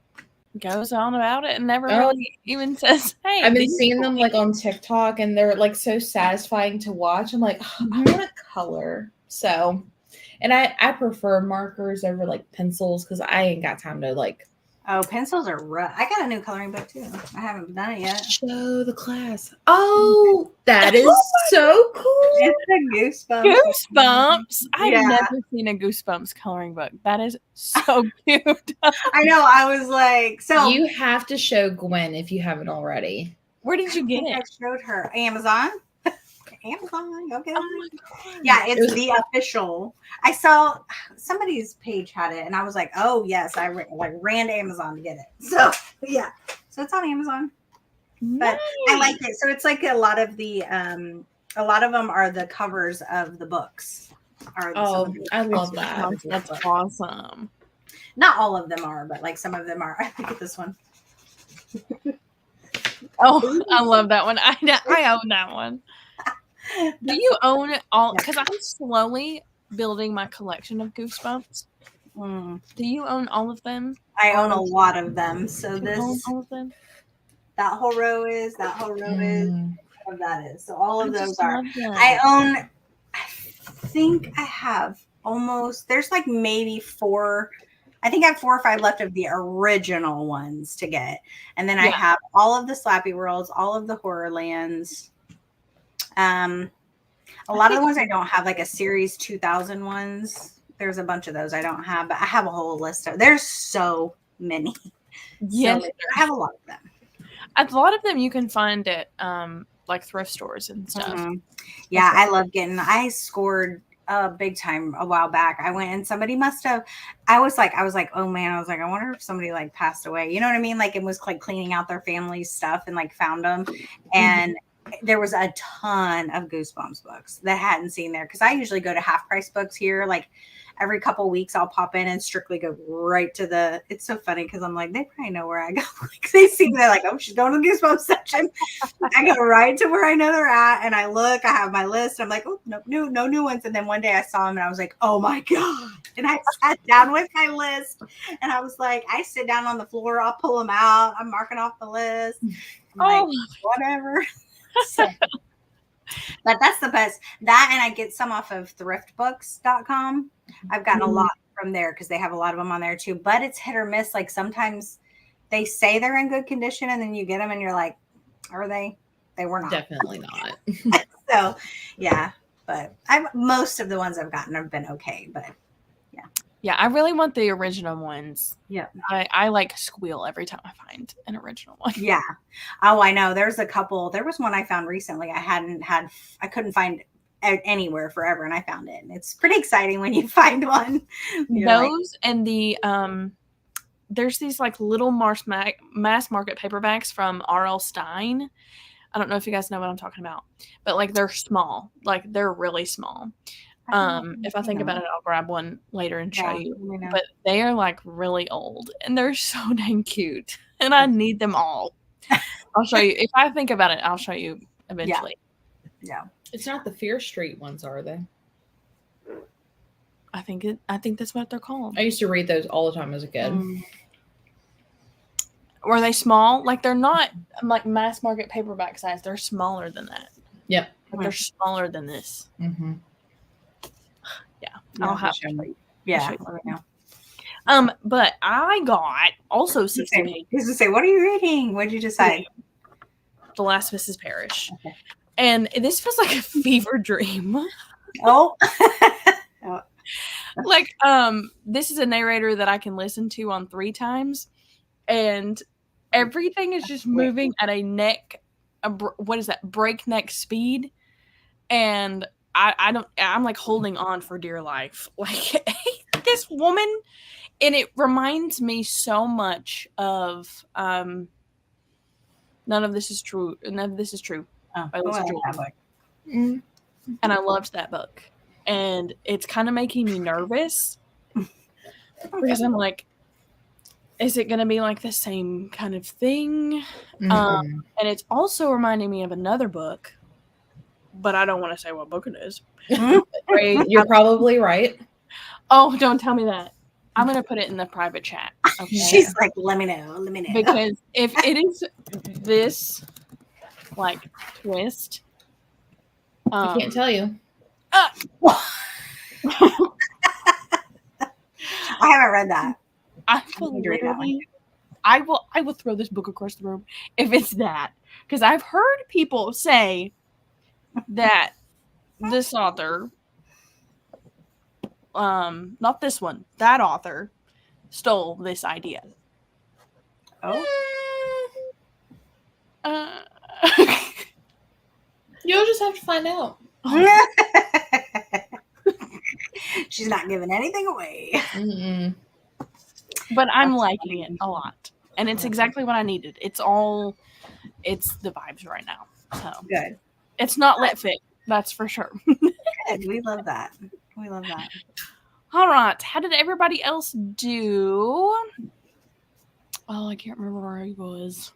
goes on about it and never really even says, "Hey." I've been seeing them like on TikTok, and they're like so satisfying to watch. I'm like, I want to color. So, and I prefer markers over like pencils because I ain't got time to like. Oh, pencils are rough. I got a new coloring book too. I haven't done it yet. Show the class. Oh, that is so cool. It's a Goosebumps. Goosebumps. I've never seen a Goosebumps coloring book. That is so cute. I know. I was like, so you have to show Gwen if you haven't already. Where did you get it? I showed her Amazon. Amazon, okay. Oh my God. Yeah, it's the official. I saw somebody's page had it, and I was like, "Oh yes!" I ran to Amazon to get it. So yeah, so it's on Amazon. But I like it. So it's like a lot of them are the covers of the books. I love that. That's awesome. Not all of them are, but like some of them are. Look at this one. Oh, I love that one. I own that one. Do you own it all? Because I'm slowly building my collection of Goosebumps. Do you own all of them? I own a lot of them. So this, all of them? That whole row is, all of that is. So all of those are. I think I have almost, there's like maybe 4. I think I have 4 or 5 left of the original ones to get. And then I have all of the Slappy Worlds, all of the Horrorlands. A lot of the ones I don't have, like a Series 2000 ones. There's a bunch of those I don't have, but I have a whole list of. There's so many. Yes, I have a lot of them. A lot of them you can find at like thrift stores and stuff. Yeah, I love getting. I scored big time a while back. I went and somebody must have. I was like, oh man, I was like, I wonder if somebody like passed away. You know what I mean? Like it was like cleaning out their family's stuff and like found them and. There was a ton of Goosebumps books that I hadn't seen there because I usually go to half price books here. Like every couple of weeks, I'll pop in and strictly go right to the. It's so funny because I'm like, they probably know where I go. Like they see me, they're like, oh, she's going to the Goosebumps section. I go right to where I know they're at, and I look. I have my list. I'm like, oh, no new ones. And then one day I saw them, and I was like, oh my god! And I sat down with my list, and I was like, I sit down on the floor, I'll pull them out. I'm marking off the list. I'm like, whatever. So, but that's the best. That and I get some off of thriftbooks.com. I've gotten a lot from there because they have a lot of them on there too. But it's hit or miss. Like sometimes they say they're in good condition and then you get them and you're like, are they? They were not. Definitely not. So yeah, but most of the ones I've gotten have been okay. But yeah, I really want the original ones. Yeah. I like squeal every time I find an original one. Yeah. Oh, I know. There's a couple. There was one I found recently. I couldn't find anywhere forever, and I found it. And it's pretty exciting when you find one. Those and the there's these like little mass market paperbacks from R.L. Stine. I don't know if you guys know what I'm talking about, but like they're small. Like they're really small. If I think about it, I'll grab one later and show you. But they are like really old and they're so dang cute. And I need them all. I'll show you. If I think about it, I'll show you eventually. Yeah. It's not the Fear Street ones, are they? I think that's what they're called. I used to read those all the time as a kid. Were they small? Like they're not like mass market paperback size. They're smaller than that. Yep. Like they're smaller than this. Mm-hmm. Yeah, I'll have to show you. Yeah. But I got also 60 pages. I was to say, what are you reading? What did you decide? The Last Mrs. Parrish. Okay. And this feels like a fever dream. Oh. Like, this is a narrator that I can listen to on 3 times, and everything is just moving at breakneck speed, and I'm like holding on for dear life. Like this woman, and it reminds me so much of None of This Is True. By Lisa Jules. And I loved that book. And it's kind of making me nervous because I'm like, is it going to be like the same kind of thing? And it's also reminding me of another book, but I don't want to say what book it is. You're probably right. Oh, don't tell me that. I'm going to put it in the private chat. Okay. She's like, let me know. Because if it is this, like, twist. I can't tell you. I haven't read that. I will throw this book across the room if it's that. Because I've heard people say that this author, not this one, that author stole this idea. Oh. You'll just have to find out. She's not giving anything away. Mm-mm. But I'm liking it a lot. And it's exactly what I needed. It's the vibes right now. So Good. it's not lit fic, that's for sure. Good. We love that. All right. How did everybody else do? Oh, I can't remember where I was.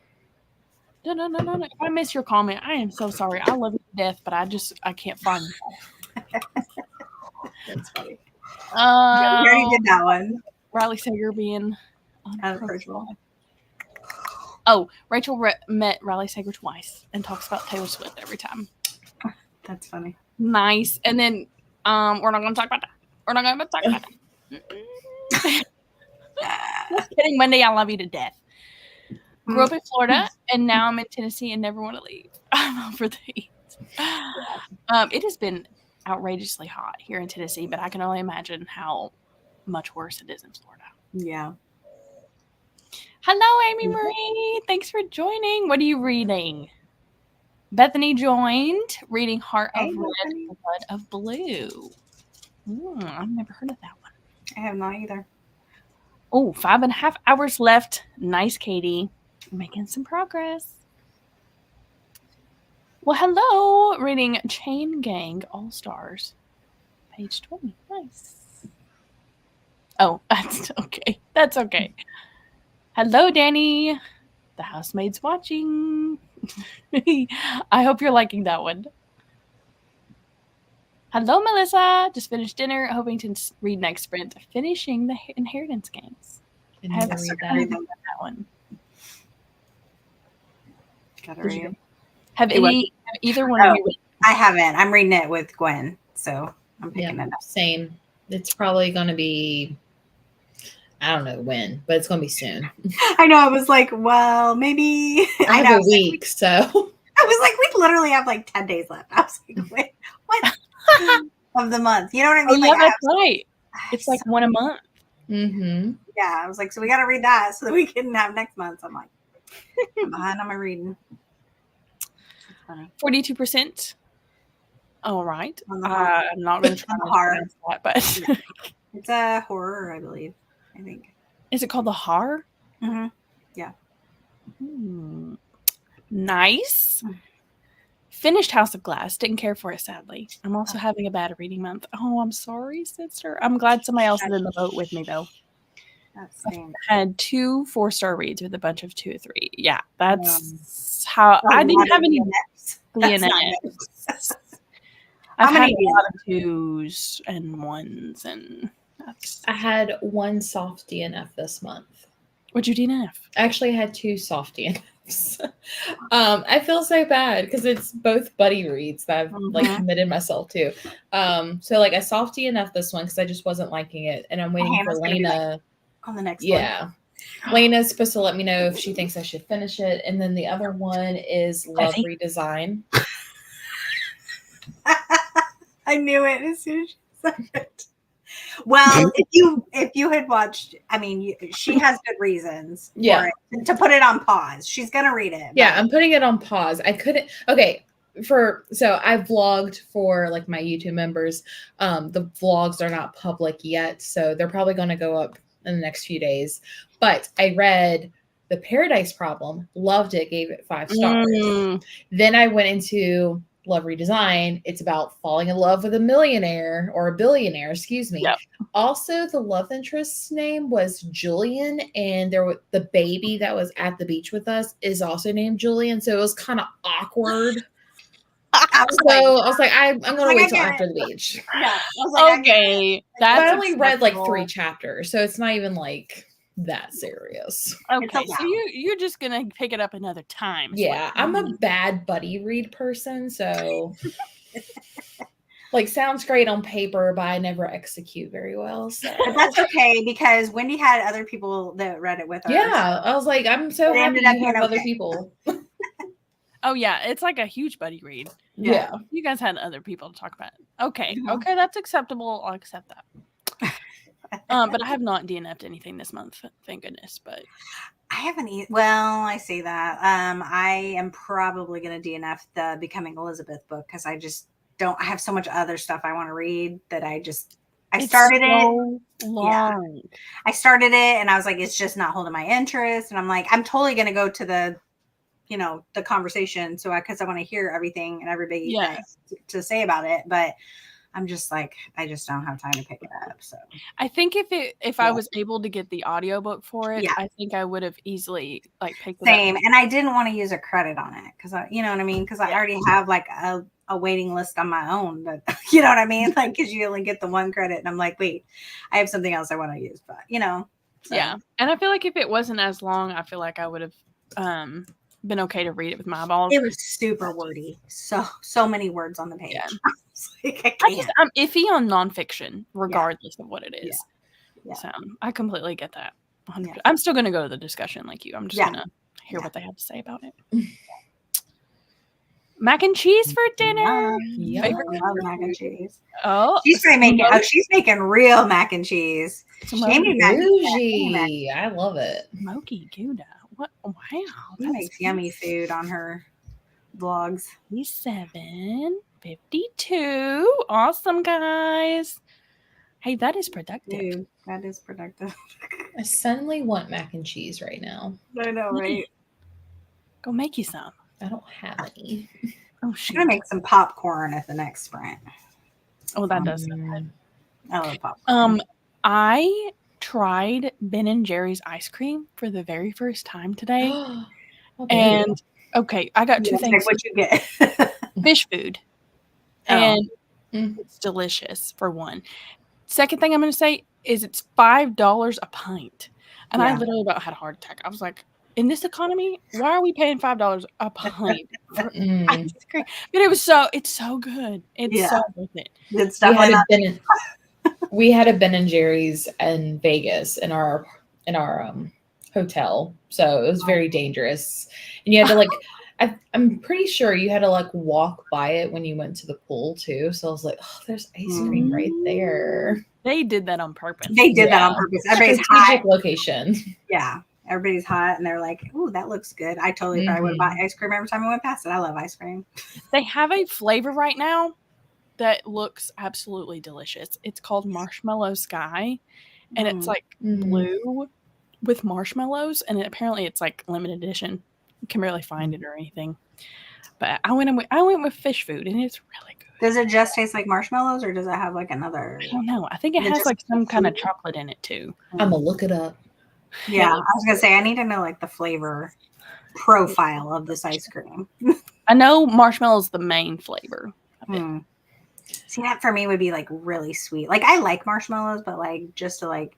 No. If I miss your comment, I am so sorry. I love you to death, but I can't find you. That's funny. We We already did that one. Riley Sager being Unapproachable. Oh, Rachel met Riley Sager twice and talks about Taylor Swift every time. That's funny. Nice. And then we're not going to talk about that. Just kidding, Monday. I love you to death. Grew up in Florida, and now I'm in Tennessee and never want to leave. I'm over these. It has been outrageously hot here in Tennessee, but I can only imagine how much worse it is in Florida. Yeah. Hello, Amy Marie. Thanks for joining. What are you reading? Bethany joined, reading Heart of Red, Blood of Blue. I've never heard of that one. I have not either. Oh, 5.5 hours left. Nice, Katie. Making some progress. Well, hello. Reading Chain Gang All Stars. Page 20. Nice. Oh, that's okay. That's okay. Hello, Danny. The housemaid's watching. I hope you're liking that one. Hello, Melissa. Just finished dinner, hoping to read next sprint. Finishing the Inheritance Games. I haven't read that one. Gotta read it. Have either one of you read? I haven't. I'm reading it with Gwen, so I'm picking it up. Same. It's probably going to be, I don't know when, but it's going to be soon. I know. I was like, well, maybe. I have a week, so. I was like, we literally have like 10 days left. I was like, wait, what? Of the month. You know what I mean? Oh, yeah, that's right. It's like one a month. Mm-hmm. Yeah, I was like, so we got to read that so that we can have next month. So I'm like, I'm behind on my reading. 42%. All right. I'm not going to try to horror, that, but it's a horror, I believe. I think. Is it called The Horror? Mm-hmm. Yeah. Nice. Finished House of Glass. Didn't care for it, sadly. I'm also having a bad reading month. Oh, I'm sorry, sister. I'm glad somebody else is in the boat with me, though. That's I had 2 4-star reads with a bunch of 2 or 3. Yeah, that's how I didn't have any DNFs. I've had a lot of 2s and 1s, and I had 1 soft DNF this month. What'd you DNF? Actually, I had 2 soft DNFs. I feel so bad because it's both buddy reads that I've like committed myself to. So like I soft DNF this one because I just wasn't liking it, and I'm waiting for Lena on the next one. Yeah. Lena's supposed to let me know if she thinks I should finish it. And then the other one is Love Redesign. I knew it as soon as she said it. Well, if you had watched, I mean, she has good reasons for it, to put it on pause. She's gonna read it. Yeah, I'm putting it on pause. I couldn't. Okay, so I vlogged for like my YouTube members. The vlogs are not public yet, so they're probably going to go up in the next few days. But I read The Paradise Problem, loved it, gave it 5 stars. Then I went into Love Redesign. It's about falling in love with a millionaire or a billionaire, excuse me. Yep. Also, the love interest's name was Julian, and the baby that was at the beach with us is also named Julian. So it was kind of awkward I was So I was like, I'm going to like, wait I till get after it. the beach. Yeah, I was like, I get it. Okay, But I that's only read like 3 acceptable. chapters, so it's not even like that serious. okay. So allowed. you're just gonna pick it up another time. is what Yeah, you're I'm a saying. bad buddy read person, so like sounds great on paper, but I never execute very well. So But that's okay because Wendy had other people that read it with her. yeah, I was like, I'm so It happy ended up you have being other okay. people. Oh yeah, it's like a huge buddy read. Yeah. You guys had other people to talk about. Okay, Mhm. okay, that's acceptable. I'll accept that. But I have not DNF'd anything this month, thank goodness. But I haven't. Well, I say that. I am probably going to DNF the Becoming Elizabeth book because I just don't. I have so much other stuff I want to read that I it's started it. so long. I started it and I was like, it's just not holding my interest. And I'm like, I'm totally going to go to the, the conversation. So because I want to hear everything and everybody to say about it. But I'm just like, I just don't have time to pick it up. So I think if I was able to get the audiobook for it, Yeah. I think I would have easily like picked it same. up. And I didn't want to use a credit on it because you know what I mean? Because I already have like a waiting list on my own, but you know what I mean? Like, because you only get the one credit. And I'm like, wait, I have something else I want to use, but so. Yeah. And I feel like if it wasn't as long, I feel like I would have been okay to read it with my eyeballs. It was super wordy. So many words on the page. Yeah. Like, I can't. I'm iffy on nonfiction, regardless of what it is. Yeah. So I completely get that. Yeah. I'm still going to go to the discussion like you. I'm just going to hear Yeah. what they have to say about it. Mac and cheese for dinner. Yeah. I love mac and cheese. Oh, She's making real mac and cheese. smoky Bougie. I love it. Smoky Gouda. What? Wow. She makes yummy food on her vlogs. 57:52. Awesome, guys. Hey, that is productive. Dude, that is productive. I suddenly want mac and cheese right now. I know, right? Go make you some. I don't have any. Oh, I'm shoot. gonna make some popcorn at the next sprint. Oh, that does sound good. I love popcorn. I tried Ben and Jerry's ice cream for the very first time today. And okay, I got two things. What you get? Fish food. And it's delicious for one. Second thing I'm going to say is it's $5 a pint. And I literally about had a heart attack. I was like, in this economy, why are we paying $5 a pint for ice cream? But it's so good. It's so worth it. Good stuff. We had a Ben and Jerry's in Vegas in our hotel, so it was very dangerous. And you had to like, I'm pretty sure you had to like walk by it when you went to the pool too. So I was like, oh, there's ice cream right there. They did that on purpose. They did that on purpose. Everybody's hot. Location. Yeah. Everybody's hot and they're like, "Ooh, that looks good." I totally probably would buy ice cream every time I went past it. I love ice cream. They have a flavor right now that looks absolutely delicious. It's called Marshmallow Sky, and it's like blue with marshmallows, and apparently it's like limited edition. You can barely find it or anything. But I went with fish food, and it's really good. Does it just taste like marshmallows, or does it have like another? I don't know. I think it has like some kind of chocolate in it too. I'm gonna look it up. Yeah, I was gonna say I need to know like the flavor profile of this ice cream. I know marshmallow is the main flavor of it. See, that for me would be like really sweet. Like I like marshmallows, but like just to like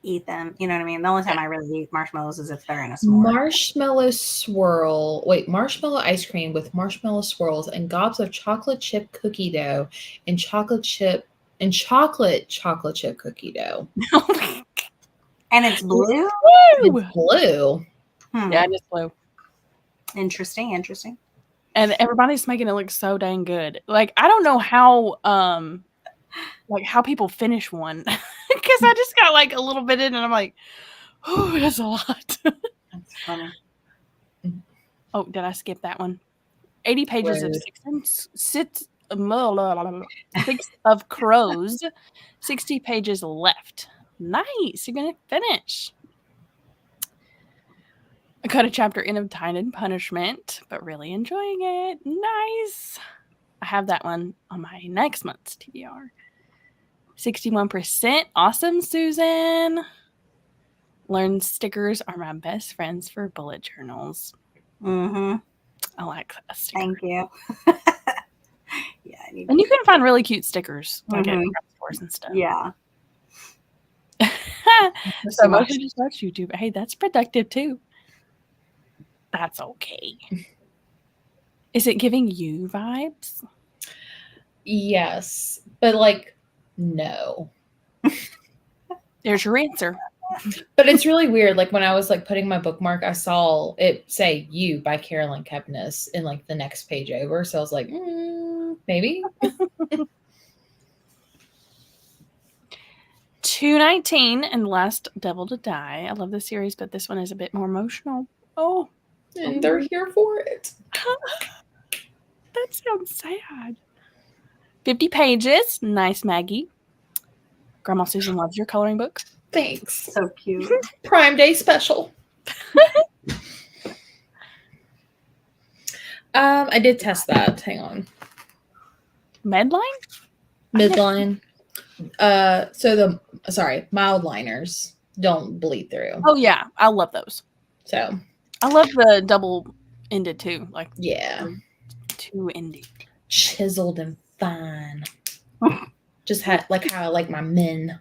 eat them, you know what I mean? The only time I really eat marshmallows is if they're in a s'more. Marshmallow ice cream with marshmallow swirls and gobs of chocolate chip cookie dough and chocolate chip cookie dough. And it's blue? It's blue. Yeah, it's blue. Interesting. And everybody's making it look so dang good. Like, I don't know how how people finish one. Because I just got like a little bit in and I'm like, oh, that's a lot. That's funny. Oh, did I skip that one? 80 pages of six of crows, 60 pages left. Nice. You're going to finish. I cut a chapter in of Time and Punishment, but really enjoying it. Nice. I have that one on my next month's TBR. 61%. Awesome, Susan. Learn stickers are my best friends for bullet journals. Mm-hmm. I like that sticker. Thank you. Yeah, I need And you can find really cute stickers like at Mhm. craft stores and stuff. Yeah. So mostly just watch YouTube. Hey, that's productive too. That's okay. Is it giving you vibes? Yes, but like, no. There's your answer. But it's really weird. Like when I was like putting my bookmark, I saw it say "You" by Carolyn Kepnes in like the next page over. So I was like, maybe. 219 and Last Devil to Die. I love this series, but this one is a bit more emotional. Oh, And they're here for it. that sounds sad. 50 pages. Nice, Maggie. Grandma Susan loves your coloring book. Thanks. So cute. Prime Day special. I did test that. Hang on. Medline? Midline. Mild liners don't bleed through. Oh, yeah. I love those. So I love the double-ended too. Like, yeah. two-ended. Chiseled and fine. Just had like how I like my men.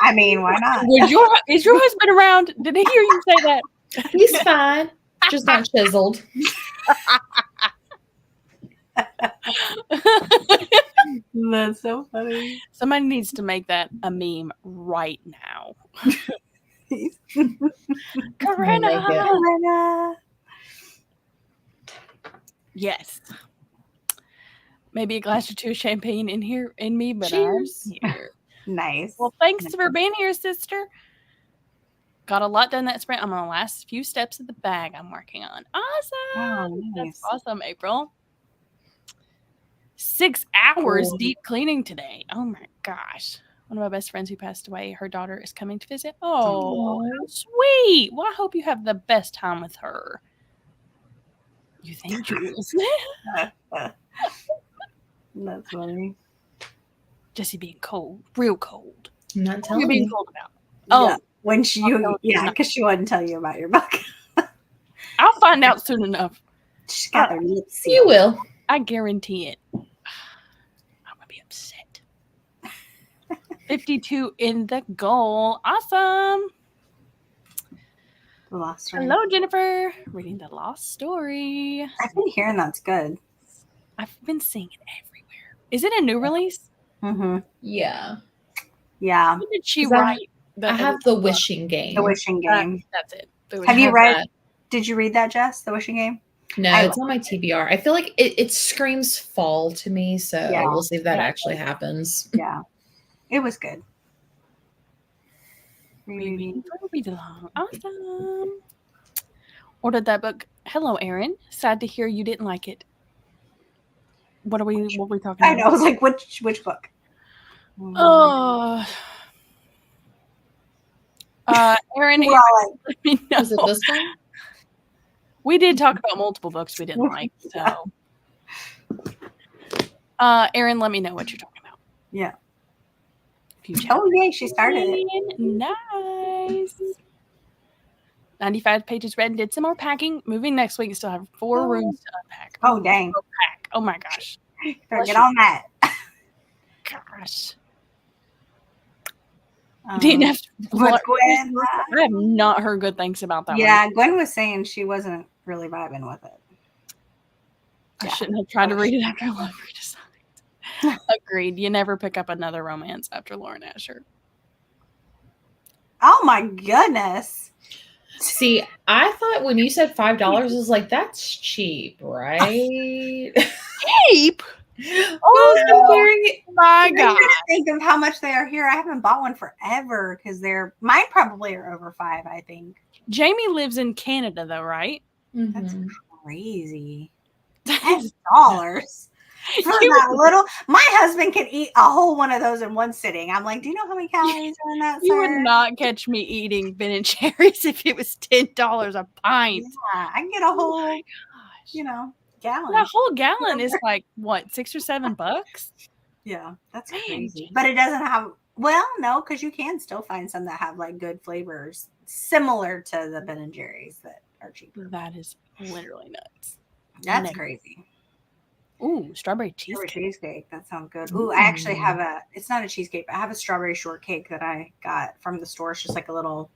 I mean, why not? Is your husband around? Did he hear you say that? He's fine. Just not chiseled. That's so funny. Somebody needs to make that a meme right now. Corinna. Yes. Maybe a glass or two of champagne in me, but Cheers. I'm here. Nice. Well, thanks for being here, sister. Got a lot done that sprint. I'm on the last few steps of the bag I'm working on. Awesome. Oh, nice. That's awesome, April. 6 hours Cool. deep cleaning today. Oh my gosh. One of my best friends who passed away, her daughter is coming to visit. Oh, how sweet. Well, I hope you have the best time with her. You think, Jules? That's funny. Jessie being cold, real cold. I'm not What are telling you being you. cold about? Oh, Yeah. When because she wouldn't tell you about your book. I'll find out soon enough. She's got her lips You sealed. will. I guarantee it. I'm gonna be upset. 52 in the goal. Awesome. The Lost Story. Hello, Jennifer. Reading The Lost Story. I've been hearing that's good. I've been seeing it everywhere. Is it a new release? Mm-hmm. Yeah. Yeah. When did she 'Cause I- write? I have the wishing game. The Wishing Game. That's it. Have you have read? that. Did you read that, Jess? The Wishing Game? No, it's on my TBR. I feel like it screams fall to me, so Yeah. we'll see if that Yeah. actually happens. Yeah. It was good. Read along. Awesome. Ordered that book. Hello, Erin. Sad to hear you didn't like it. What are we talking about? I know. I was like, which book? Oh. Erin, We're all like, let me know. Was it this one? We did talk about multiple books we didn't like. So, Erin, let me know what you're talking about. yeah. If you Oh, yay. She started it. Nice. 95 pages read and did some more packing. Moving next week, still have 4 rooms to unpack. Oh, dang. Oh my gosh. Better get on that. Gosh. Um, Didn't with Gwen. I have not heard good things about that Yeah, one. Gwen was saying she wasn't really vibing with it. I shouldn't have tried to read it after Love Redesigned. Agreed. You never pick up another romance after Lauren Asher. Oh my goodness. See, I thought when you said $5, I was like, that's cheap, right? Cheap? Oh, My I'm God. trying to think of how much they are here. I haven't bought one forever because mine probably are over $5, I think. Jamie lives in Canada, though, right? That's Mhm. crazy. That's $10 for that little. My husband can eat a whole one of those in one sitting. I'm like, do you know how many calories are in that? You sir? would not catch me eating Ben and Jerry's if it was $10 a pint. Yeah, I can get a whole, Gosh. gallon. That whole gallon is like what, $6 or $7? Yeah, that's Man, crazy. Jason. But it doesn't have. Well, no, because you can still find some that have like good flavors similar to the Ben and Jerry's that are cheaper. That is literally nuts. That's Nice. crazy. Ooh, strawberry Strawberry cheesecake. cheesecake. That sounds good. Ooh, I actually have it's not a cheesecake, but I have a strawberry shortcake that I got from the store. It's just like a little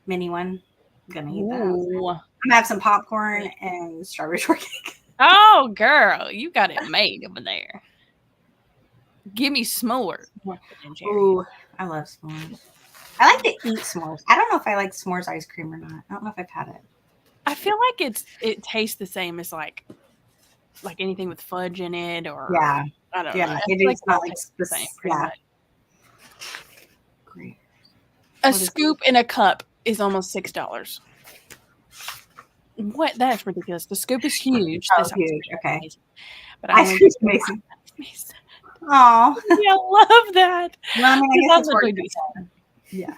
mini one. I'm going to eat that. Ooh. I'm going to have some popcorn and strawberry shortcake. Oh, girl, you got it made over there. Give me s'mores. Ooh, I love s'mores. I like to eat s'mores. I don't know if I like s'mores ice cream or not. I don't know if I've had it. I feel like it tastes the same as like anything with fudge in it, or Yeah, I don't know. yeah. I It feel is it not all like tastes the same. Pretty yeah. much. Great. A What is scoop in a cup is almost $6. What? That's ridiculous. The scoop is huge. Oh, This sounds huge. Okay. amazing. But I Ice only cream's amazing. Oh, Yeah, I love that. well, I mean, I Because guess I'll it's worth literally it. be Yeah.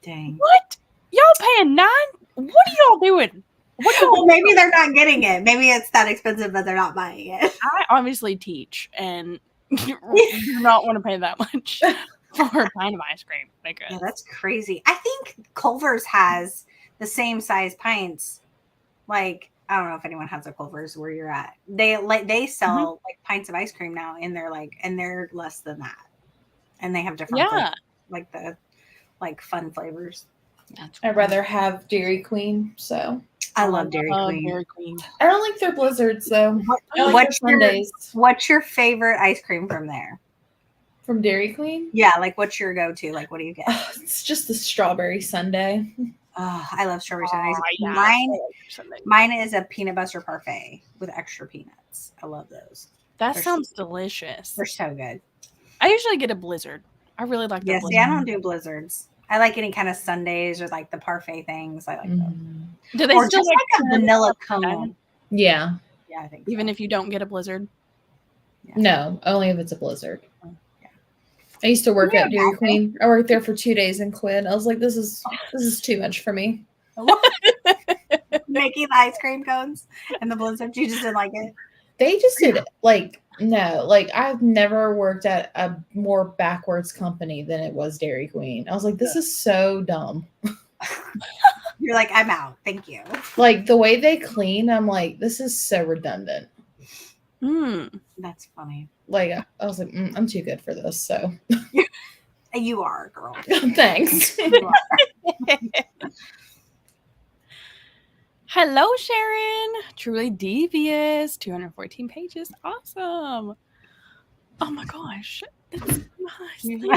Dang. What? Y'all paying $9? What are y'all doing? What Well, maybe they're not getting it. Maybe it's that expensive, but they're not buying it. I obviously teach, and you do not want to pay that much for a pint of ice cream. Because Yeah, that's crazy. I think Culver's has the same size pints. Like, I don't know if anyone has a Culver's where you're at. They sell like pints of ice cream now, and they're less than that, and they have different flavors, like the fun flavors. I'd rather have Dairy Queen. So I love Dairy Queen. Dairy Queen. I don't like their blizzards though. I like What's their your sundaes What's your favorite ice cream from there? from Dairy Queen. Yeah, like what's your go-to? Like, what do you get? It's just the strawberry sundae. Oh, I love strawberry sundaes. Yeah, Mine is a peanut butter parfait with extra peanuts. I love those. That They're sounds delicious. They're so good. I usually get a blizzard. I really like the Yes, blizzard. see, I don't do blizzards. I like any kind of sundaes or like the parfait things. I like those. Do they Or still just like a vanilla cone. Yeah. Yeah, I think even so. if you don't get a blizzard? Yeah. No, only if it's a blizzard. Yeah. I used to work Yeah, at Dairy okay. Queen. I worked there for 2 days and quit. I was like, this is too much for me. Making the ice cream cones and the blizzard. You just didn't like it. They just did like no, like I've never worked at a more backwards company than it was Dairy Queen. I was like, this is so dumb. You're like, I'm out. Thank you. Like the way they clean, I'm like, this is so redundant. That's funny. Like I was like, I'm too good for this. So You are, girl. thanks. You are. Hello, Sharon. Truly devious. 214 pages. Awesome. Oh my gosh. That's nice. Thank you.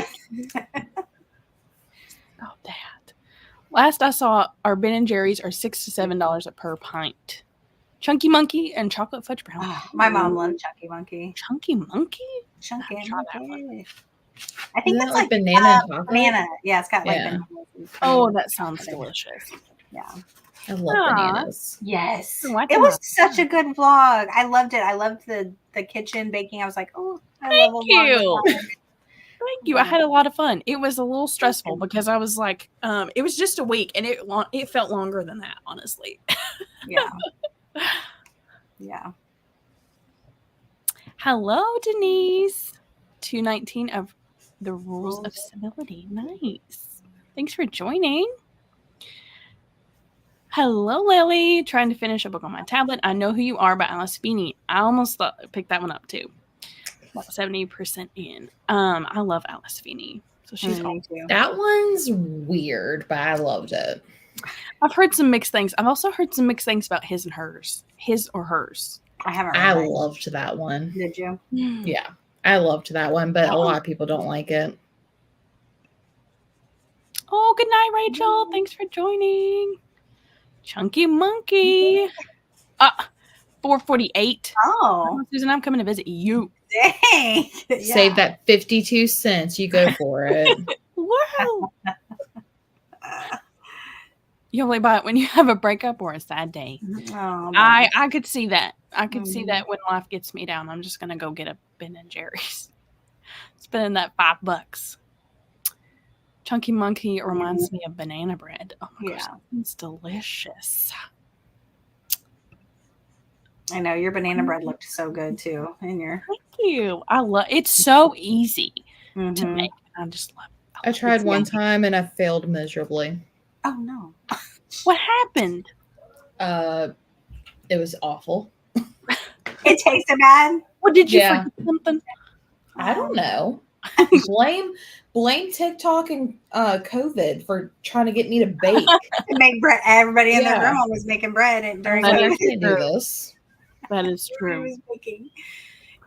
Oh, that. Last I saw, our Ben and Jerry's are $6 to $7 per pint. Chunky Monkey and chocolate fudge brownie. Oh, my mom loved Chunky Monkey. Chunky Monkey? Chunky I've tried that one. Monkey. I think Isn't that's that like like banana and chocolate? banana. Yeah, it's got like Yeah. banana. Oh, that sounds delicious. Yeah. I love bananas. Yes. Oh, I It was cannot- such a good vlog. I loved it. I loved the kitchen baking. I was like, oh, I Thank love a vlog you. with that. Thank you. I had a lot of fun. It was a little stressful because I was like, it was just a week, and it felt longer than that, honestly. Yeah. Yeah. Hello, Denise. 219 of the Rules of Civility. Nice. Thanks for joining. Hello, Lily. Trying to finish a book on my tablet. I Know Who You Are by Alice Feeney. I almost picked that one up too. About 70% in. I love Alice Feeney. So she's Me awesome. too. That one's weird, but I loved it. I've heard some mixed things. I've also heard some mixed things about his and hers. His or hers. I haven't I read it. loved that one. Did you? Yeah, I loved that one, but a lot of people don't like it. Oh, good night, Rachel. Thanks for joining. Chunky Monkey. 448. Oh, Susan, I'm coming to visit you. dang. Yeah. Save that 52 cents. You go for it. Wow. You only buy it when you have a breakup or a sad day. Oh, I could see that. I could see that when life gets me down. I'm just gonna go get a Ben and Jerry's. Spending that $5. Chunky Monkey reminds me of banana bread. Oh my gosh, it's delicious. I know your banana bread looked so good too. And your Thank you. I love it's so easy to Mhm. make. I just love it. I tried one time and I failed miserably. Oh no. What happened? It was awful. It tasted bad. What did you Yeah. forget something? I don't know. Blame TikTok and COVID for trying to get me to bake. To make bread. Everybody and their Yeah. grandma was making bread and during I was like, I COVID. can't do this. That is Everybody true. was baking.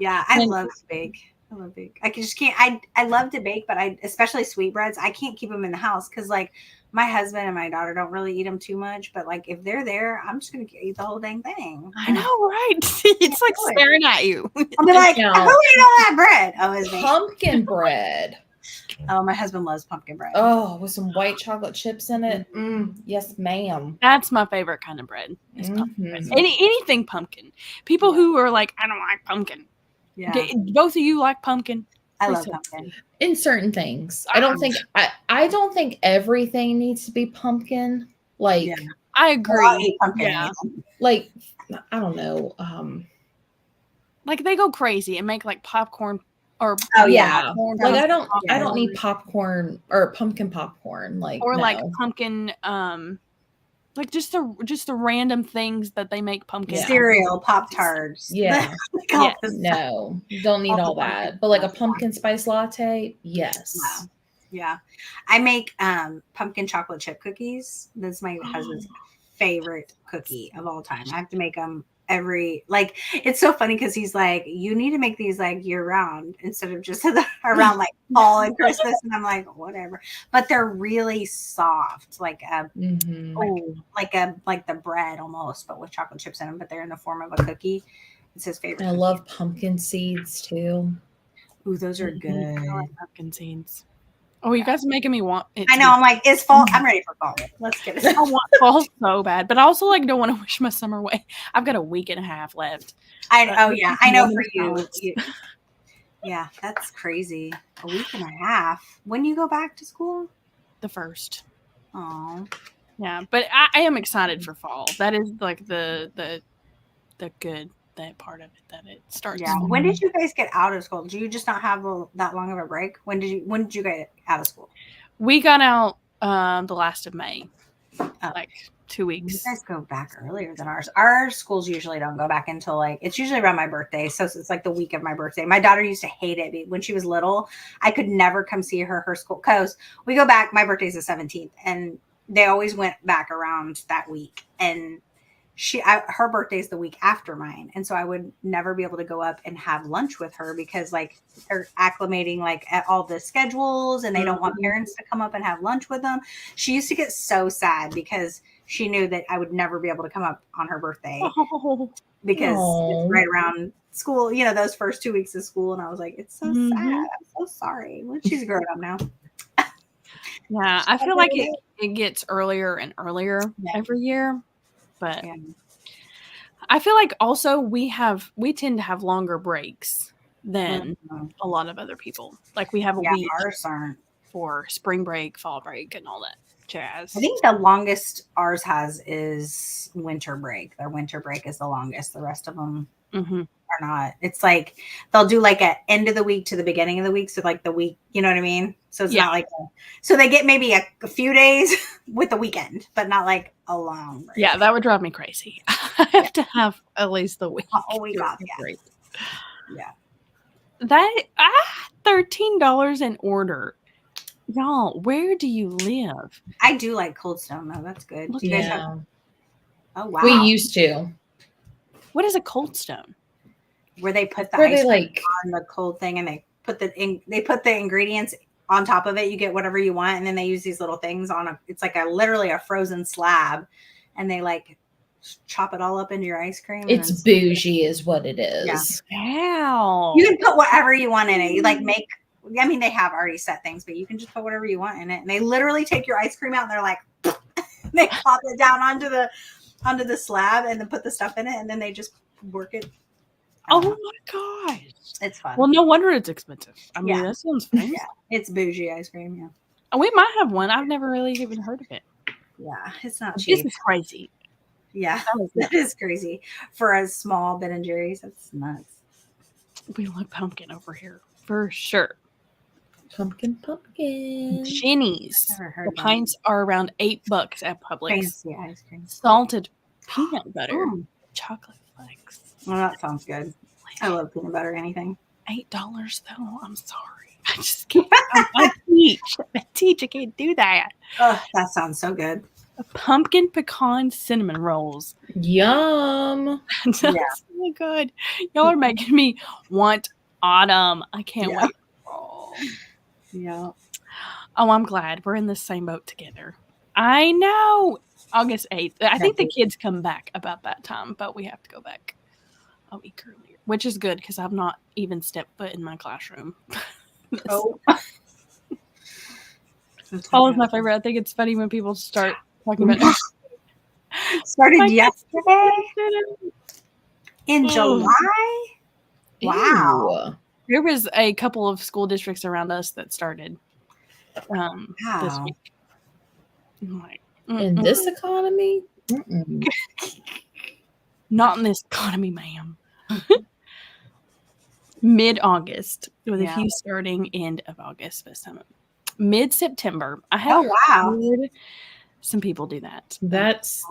Yeah, I And- love to bake. I love bake. I just can't. I love to bake, but I especially sweetbreads. I can't keep them in the house because like my husband and my daughter don't really eat them too much. But like if they're there, I'm just gonna eat the whole dang thing. I know, right? It's like do it. staring at you. I'll be like, No. who ate all that bread? Oh, it's me. Pumpkin bread. Oh, my husband loves pumpkin bread. Oh, with some white chocolate chips in it. Yes, ma'am. That's my favorite kind of bread. Is pumpkin bread. Mhm. Anything pumpkin. People who are like, I don't like pumpkin. Yeah, Both of you like pumpkin? I love pumpkin. In certain things, I don't think everything needs to be pumpkin. Like, Yeah. I I'll agree. eat pumpkin. Yeah. like I don't know. Like they go crazy and make like popcorn or Oh yeah. popcorn, Like I don't popcorn, need popcorn or pumpkin popcorn. Like or no. like pumpkin like just the random things that they make pumpkin. Yeah. Cereal, Pop-Tarts. Yeah. Yes. No, don't need all that. But like a pumpkin spice latte, yes. Wow. Yeah. I make pumpkin chocolate chip cookies. That's my husband's favorite cookie of all time. I have to make them like it's so funny because he's like, you need to make these like year round instead of just around like fall and Christmas. And I'm like, whatever. But they're really soft, like like the bread almost, but with chocolate chips in them. But they're in the form of a cookie. It's his favorite. I cookie. love pumpkin seeds too. Ooh, those are good. I like pumpkin seeds. Oh, you guys are making me want it. I know. I'm like, it's fall. I'm ready for fall. Let's get it. I want fall so bad, but I also like don't want to wish my summer away. I've got a week and a half left. I know for you. Yeah, that's crazy. A week and a half. When do you go back to school? The first. Oh, Yeah, but I am excited for fall. That is like the good that part of it that it starts. yeah. When did you guys get out of school? Did you just not have that long of a break? When did you get out of school? We got out the last of May, like 2 You weeks. guys go back earlier than ours. Our schools usually don't go back until like it's usually around my birthday, so it's like the week of my birthday. My daughter used to hate it when she was little. I could never come see her school because we go back. My birthday's the 17th, and they always went back around that week. And her birthday is the week after mine, and so I would never be able to go up and have lunch with her because like they're acclimating like at all the schedules, and they don't want parents to come up and have lunch with them. She used to get so sad because she knew that I would never be able to come up on her birthday because it's right around school, those first 2 weeks of school. And I was like, it's so sad. I'm so sorry. Well, she's grown up now. Yeah, I feel like it gets earlier and earlier every year, but I feel like also we tend to have longer breaks than a lot of other people. Like we have a week ours aren't. For spring break, fall break, and all that jazz. I think the longest ours has is winter break. Their winter break is the longest. The rest of them are not. It's like they'll do like an end of the week to the beginning of the week. So like the week, you know what I mean? So it's not like so they get maybe a few days with the weekend, but not like a long break. Yeah, that would drive me crazy. I have to have at least the week. A week off. Yeah. That $13 an order. Y'all, where do you live? I do like Cold Stone though. That's good. Do you guys have? Oh wow. We used to. What is a Cold Stone? Where they put the Where ice they like on the cold thing, and they put the ingredients on top of it. You get whatever you want, and then they use these little things on it's like literally a frozen slab, and they like chop it all up into your ice cream. It's bougie, is what it is. Yeah. Wow. You can put whatever you want in it. You like make. I mean, they have already set things, but you can just put whatever you want in it. And they literally take your ice cream out and they're like, they pop it down onto the slab and then put the stuff in it. And then they just work it. Oh my gosh. It's fun. Well, no wonder it's expensive. I mean, that sounds fun. Yeah. It's bougie ice cream. Yeah. Oh, we might have one. I've never really even heard of it. Yeah. It's not cheap. This is crazy. Yeah. That is crazy. For a small Ben and Jerry's, that's nuts. We love pumpkin over here for sure. Pumpkin. Jenny's. Never heard The of that. pints are around $8 at Publix. Fancy ice cream. Salted peanut butter, Mm. chocolate flakes. Well, that sounds good. I love peanut butter, anything. $8 though. I'm sorry. I just can't. I teach. I can't do that. Oh, that sounds so good. Pumpkin pecan cinnamon rolls. Yum. That's so good. Y'all are making me want autumn. I can't wait. Oh. Yeah. Oh, I'm glad we're in the same boat together. I know. August 8th. I think the kids come back about that time, but we have to go back a week earlier, which is good because I've not even stepped foot in my classroom. Oh. Fall is my favorite. I think it's funny when people start talking about Started yesterday in July. Wow. Ew. There was a couple of school districts around us that started this Wow. week. I'm like, In this economy? Mm-mm. not in this economy, ma'am. Mid-August, with a few starting end of August this time. Mid-September. I have heard some people do that. That's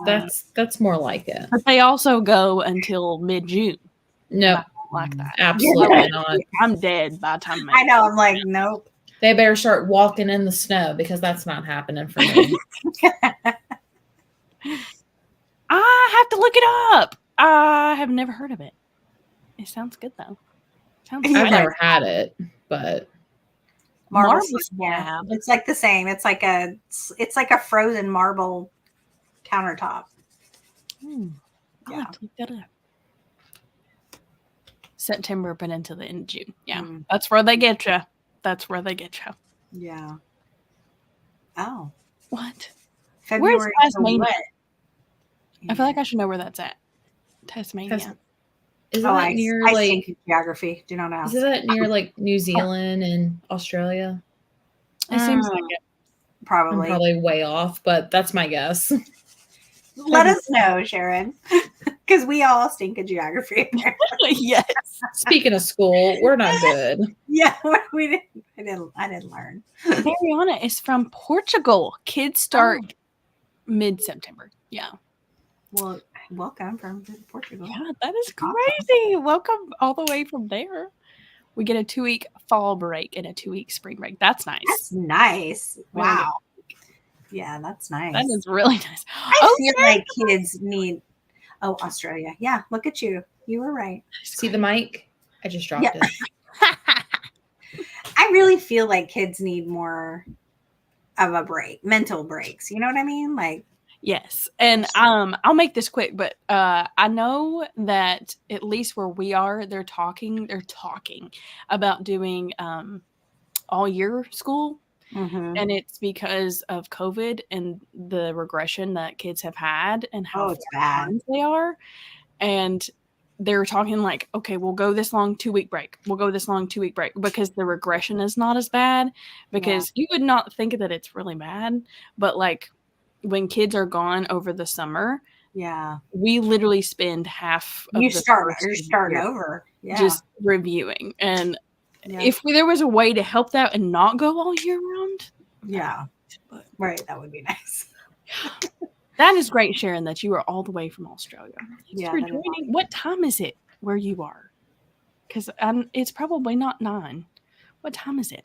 more like it. But they also go until mid-June. No, like that. Absolutely not. I'm dead by the time I know. I'm like, nope. They better start walking in the snow because that's not happening for me. I have to look it up. I have never heard of it. It sounds good though. I've never had it, but marble slab. It's like the same. It's like a frozen marble countertop. I'll have to look that up. September up and into the end of June. Yeah, that's where they get you. That's where they get you. Yeah. Oh. What? February. Where's Tasmania? I feel like I should know where that's at. Tasmania. Isn't that near like stink geography? Do not know. Isn't that near like New Zealand and Australia? It seems like it. Probably. I'm probably way off, but that's my guess. Let us know, Sharon, because we all stink at geography. Yes. Speaking of school, we're not good. Yeah, we didn't. I didn't learn. Mariana is from Portugal. Kids start mid-September. Yeah. Well, welcome from Portugal. Yeah, that is crazy. Welcome all the way from there. We get a 2-week fall break and a 2-week spring break. That's nice. That's nice. Wow. Yeah, that's nice. That is really nice. I feel like kids need. Oh, Australia. Yeah, look at you. You were right. See the mic? I just dropped it. I really feel like kids need more of a break, mental breaks. You know what I mean? Like, yes. And I'll make this quick, but I know that at least where we are, they're talking about doing all year school. mm-hmm. And it's because of COVID and the regression that kids have had and how bad they are. And they're talking like, okay, we'll go this long 2-week break. We'll go this long 2-week break because the regression is not as bad, because you would not think that it's really bad. But like when kids are gone over the summer, we literally spend half of you start over. Yeah. Just reviewing. And if there was a way to help that and not go all year round. Yeah. Right. That would be nice. That is great, Sharon, that you are all the way from Australia. Yeah. For joining. What time is it where you are? Because it's probably not 9. What time is it?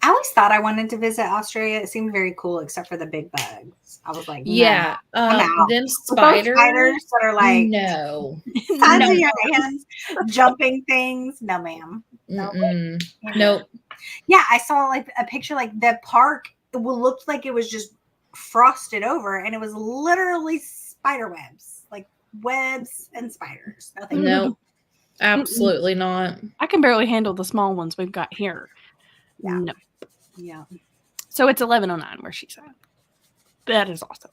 I always thought I wanted to visit Australia. It seemed very cool, except for the big bugs. I was like, them spiders that are like size of your hands, jumping things. No, ma'am. Nope. Yeah, I saw like a picture, like the park. It looked like it was just frosted over, and it was literally spider webs, like webs and spiders. Nothing. Nope. Absolutely not. I can barely handle the small ones we've got here. Yeah. No. Yeah. So it's 11:09 where she's at. That is awesome.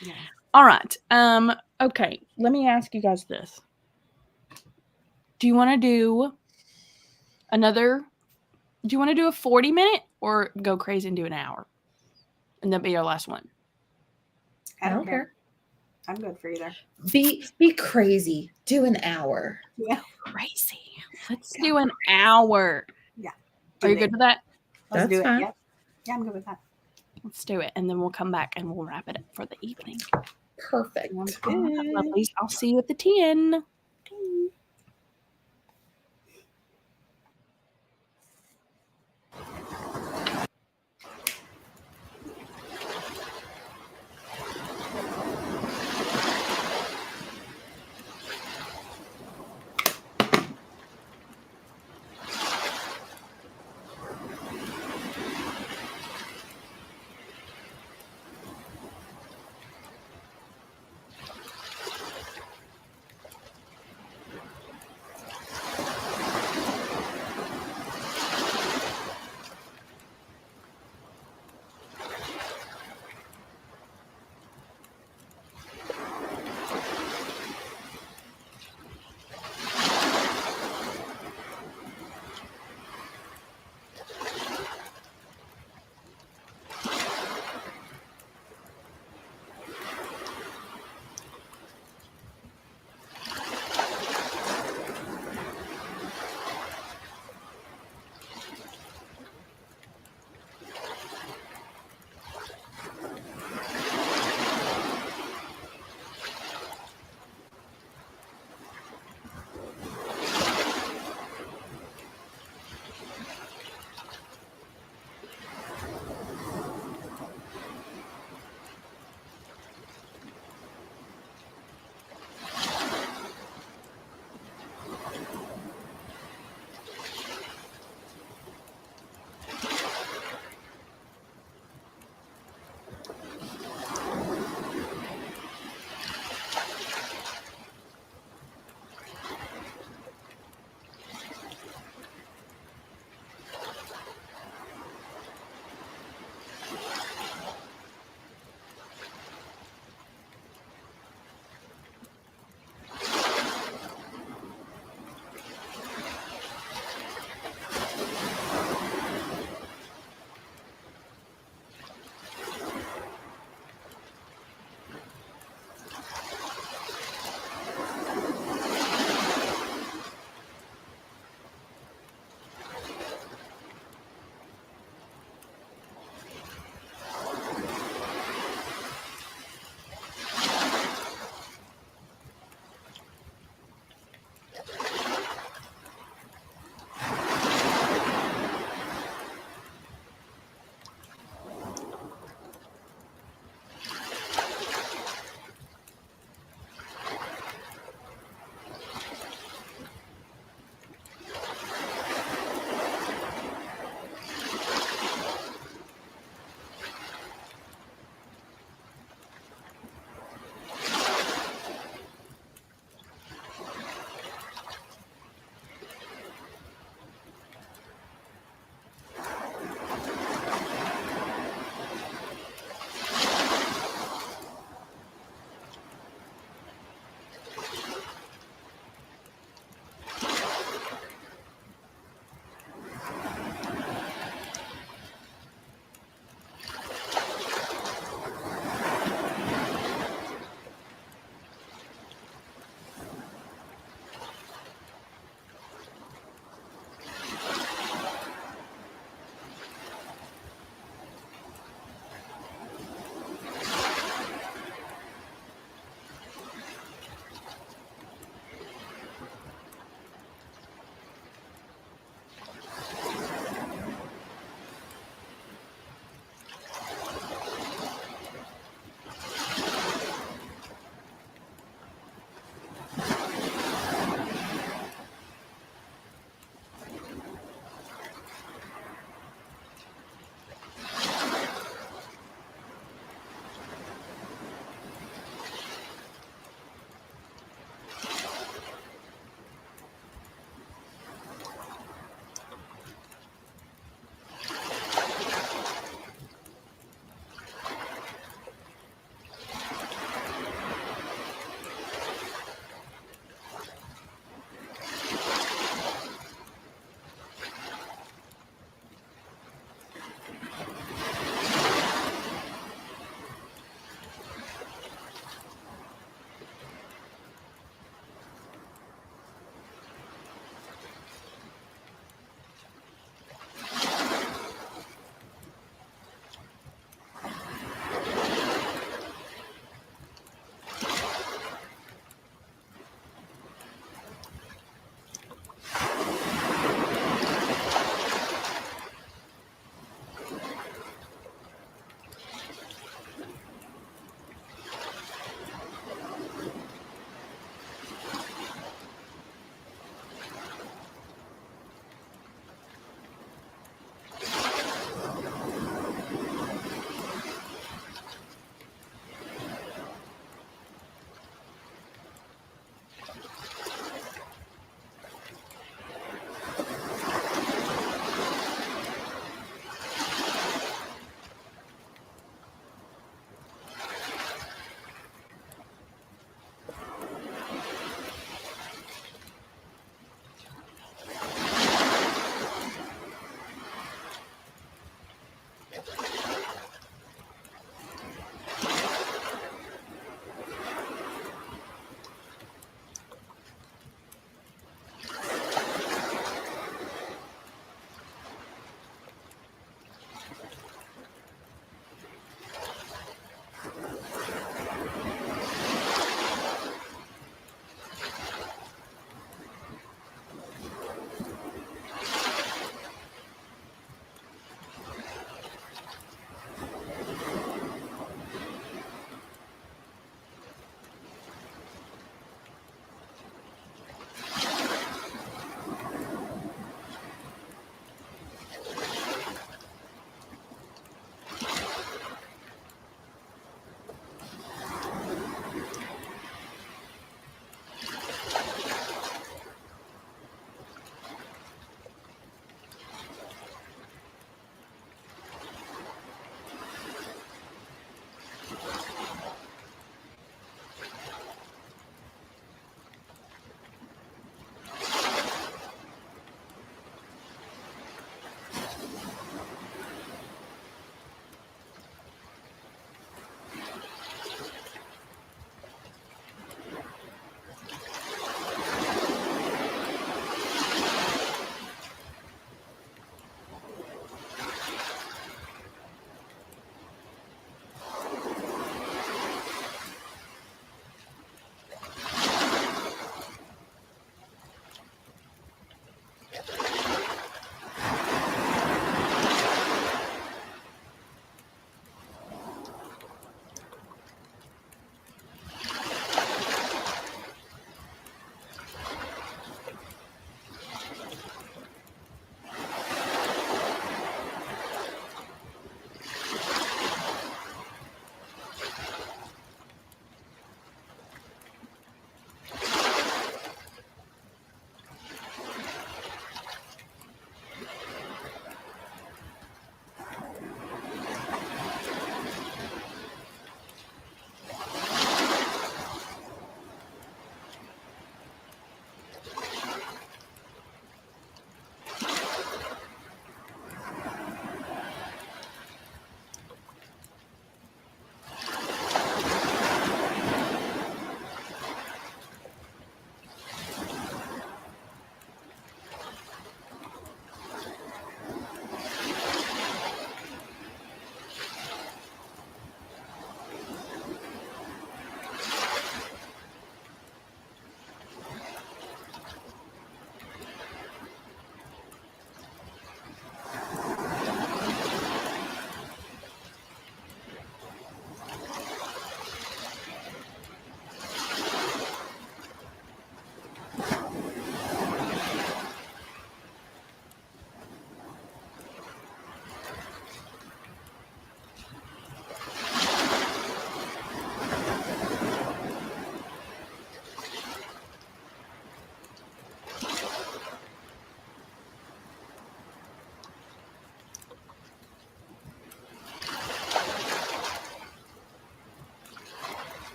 Yeah. All right. Okay. Let me ask you guys this. Do you want to do a 40-minute or go crazy and do an hour? And that'll be your last one. I don't care. I'm good for either. Be crazy. Do an hour. Yeah. Crazy. Let's do an hour. Yeah. Are you good with that? Let's That's do it. fine. Yep. Yeah, I'm good with that. Let's do it. And then we'll come back and we'll wrap it up for the evening. Perfect. Sounds All right, good. Lovelies. I'll see you at the 10.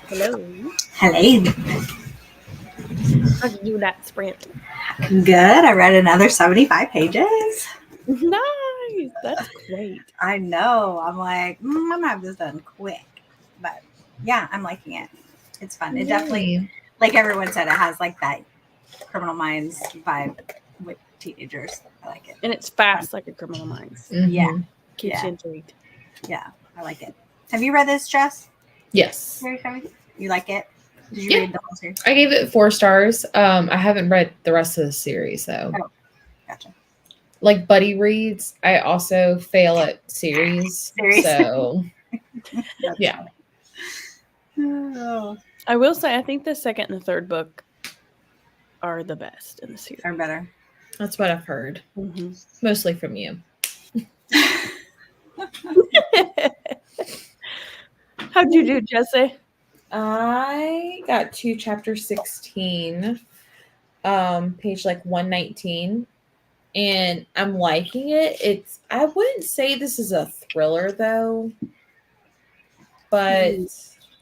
Hello. Hello. How did you do that sprint? Good. I read another 75 pages. Nice. That's great. I know. I'm like, I'm gonna have this done quick. But yeah, I'm liking it. It's fun. It definitely, like everyone said, it has like that Criminal Minds vibe with teenagers. I like it. And it's fast like a Criminal Minds. Mhm. Yeah. Keeps Yeah. you intrigued. Yeah, I like it. Have you read this, Jess? Yes. You like it? Did you Yeah. read the whole series? I gave it 4 stars. I haven't read the rest of the series though. Oh, gotcha. Like buddy reads, I also fail at series. So yeah. Oh, I will say, I think the second and the third book are the best in the series. are better. That's what I've heard. Mm-hmm. Mostly from you. How'd you do, Jessie? I got to chapter 16, page like 119, and I'm liking it. I wouldn't say this is a thriller though, but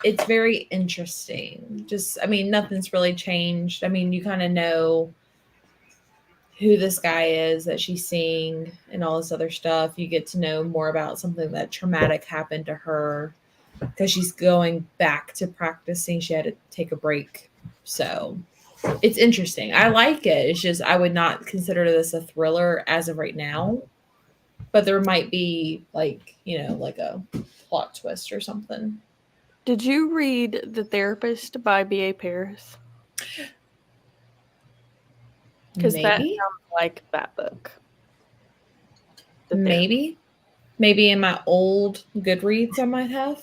it's very interesting. Nothing's really changed. You kind of know who this guy is that she's seeing and all this other stuff. You get to know more about something that traumatic happened to her because she's going back to practicing. She had to take a break. So it's interesting. I like it. It's just I would not consider this a thriller as of right now. But there might be like a plot twist or something. Did you read The Therapist by B.A. Paris? Because that sounds like that book. Maybe in my old Goodreads I might have.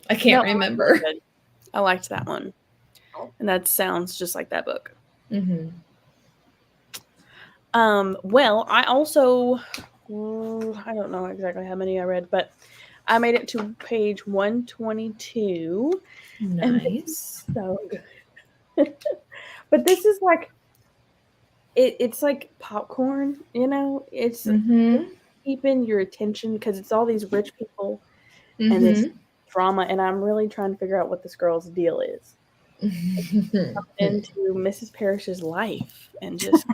I can't remember. I liked that one. And that sounds just like that book. Mm-hmm. Well, I also, I don't know exactly how many I read, but I made it to page 122. Nice. So good. But this is like, it's like popcorn, it's keeping your attention because it's all these rich people and this drama, and I'm really trying to figure out what this girl's deal is. Into Mrs. Parrish's life and just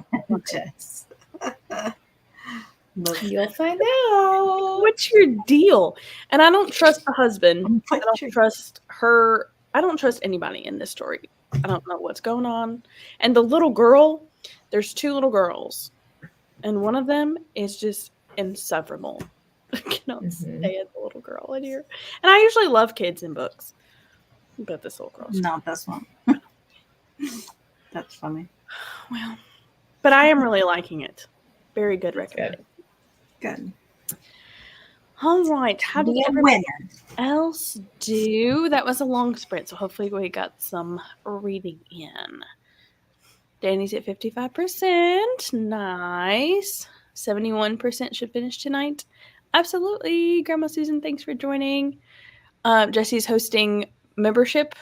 you'll find out what's your deal. And I don't trust the husband. I don't trust her I don't trust anybody in this story. I don't know what's going on. And the little girl, there's 2 little girls, and one of them is just insufferable. I cannot stand the little girl in here. And I usually love kids in books, but this little girl's Not this one. That's funny. well. But I am really liking it. Very good recommendation. Good. All right. How did Be a everybody winner. else do? That was a long sprint, so hopefully we got some reading in. Danny's at 55%. Nice. 71% should finish tonight. Absolutely. Grandma Susan, thanks for joining. Jessie's hosting membership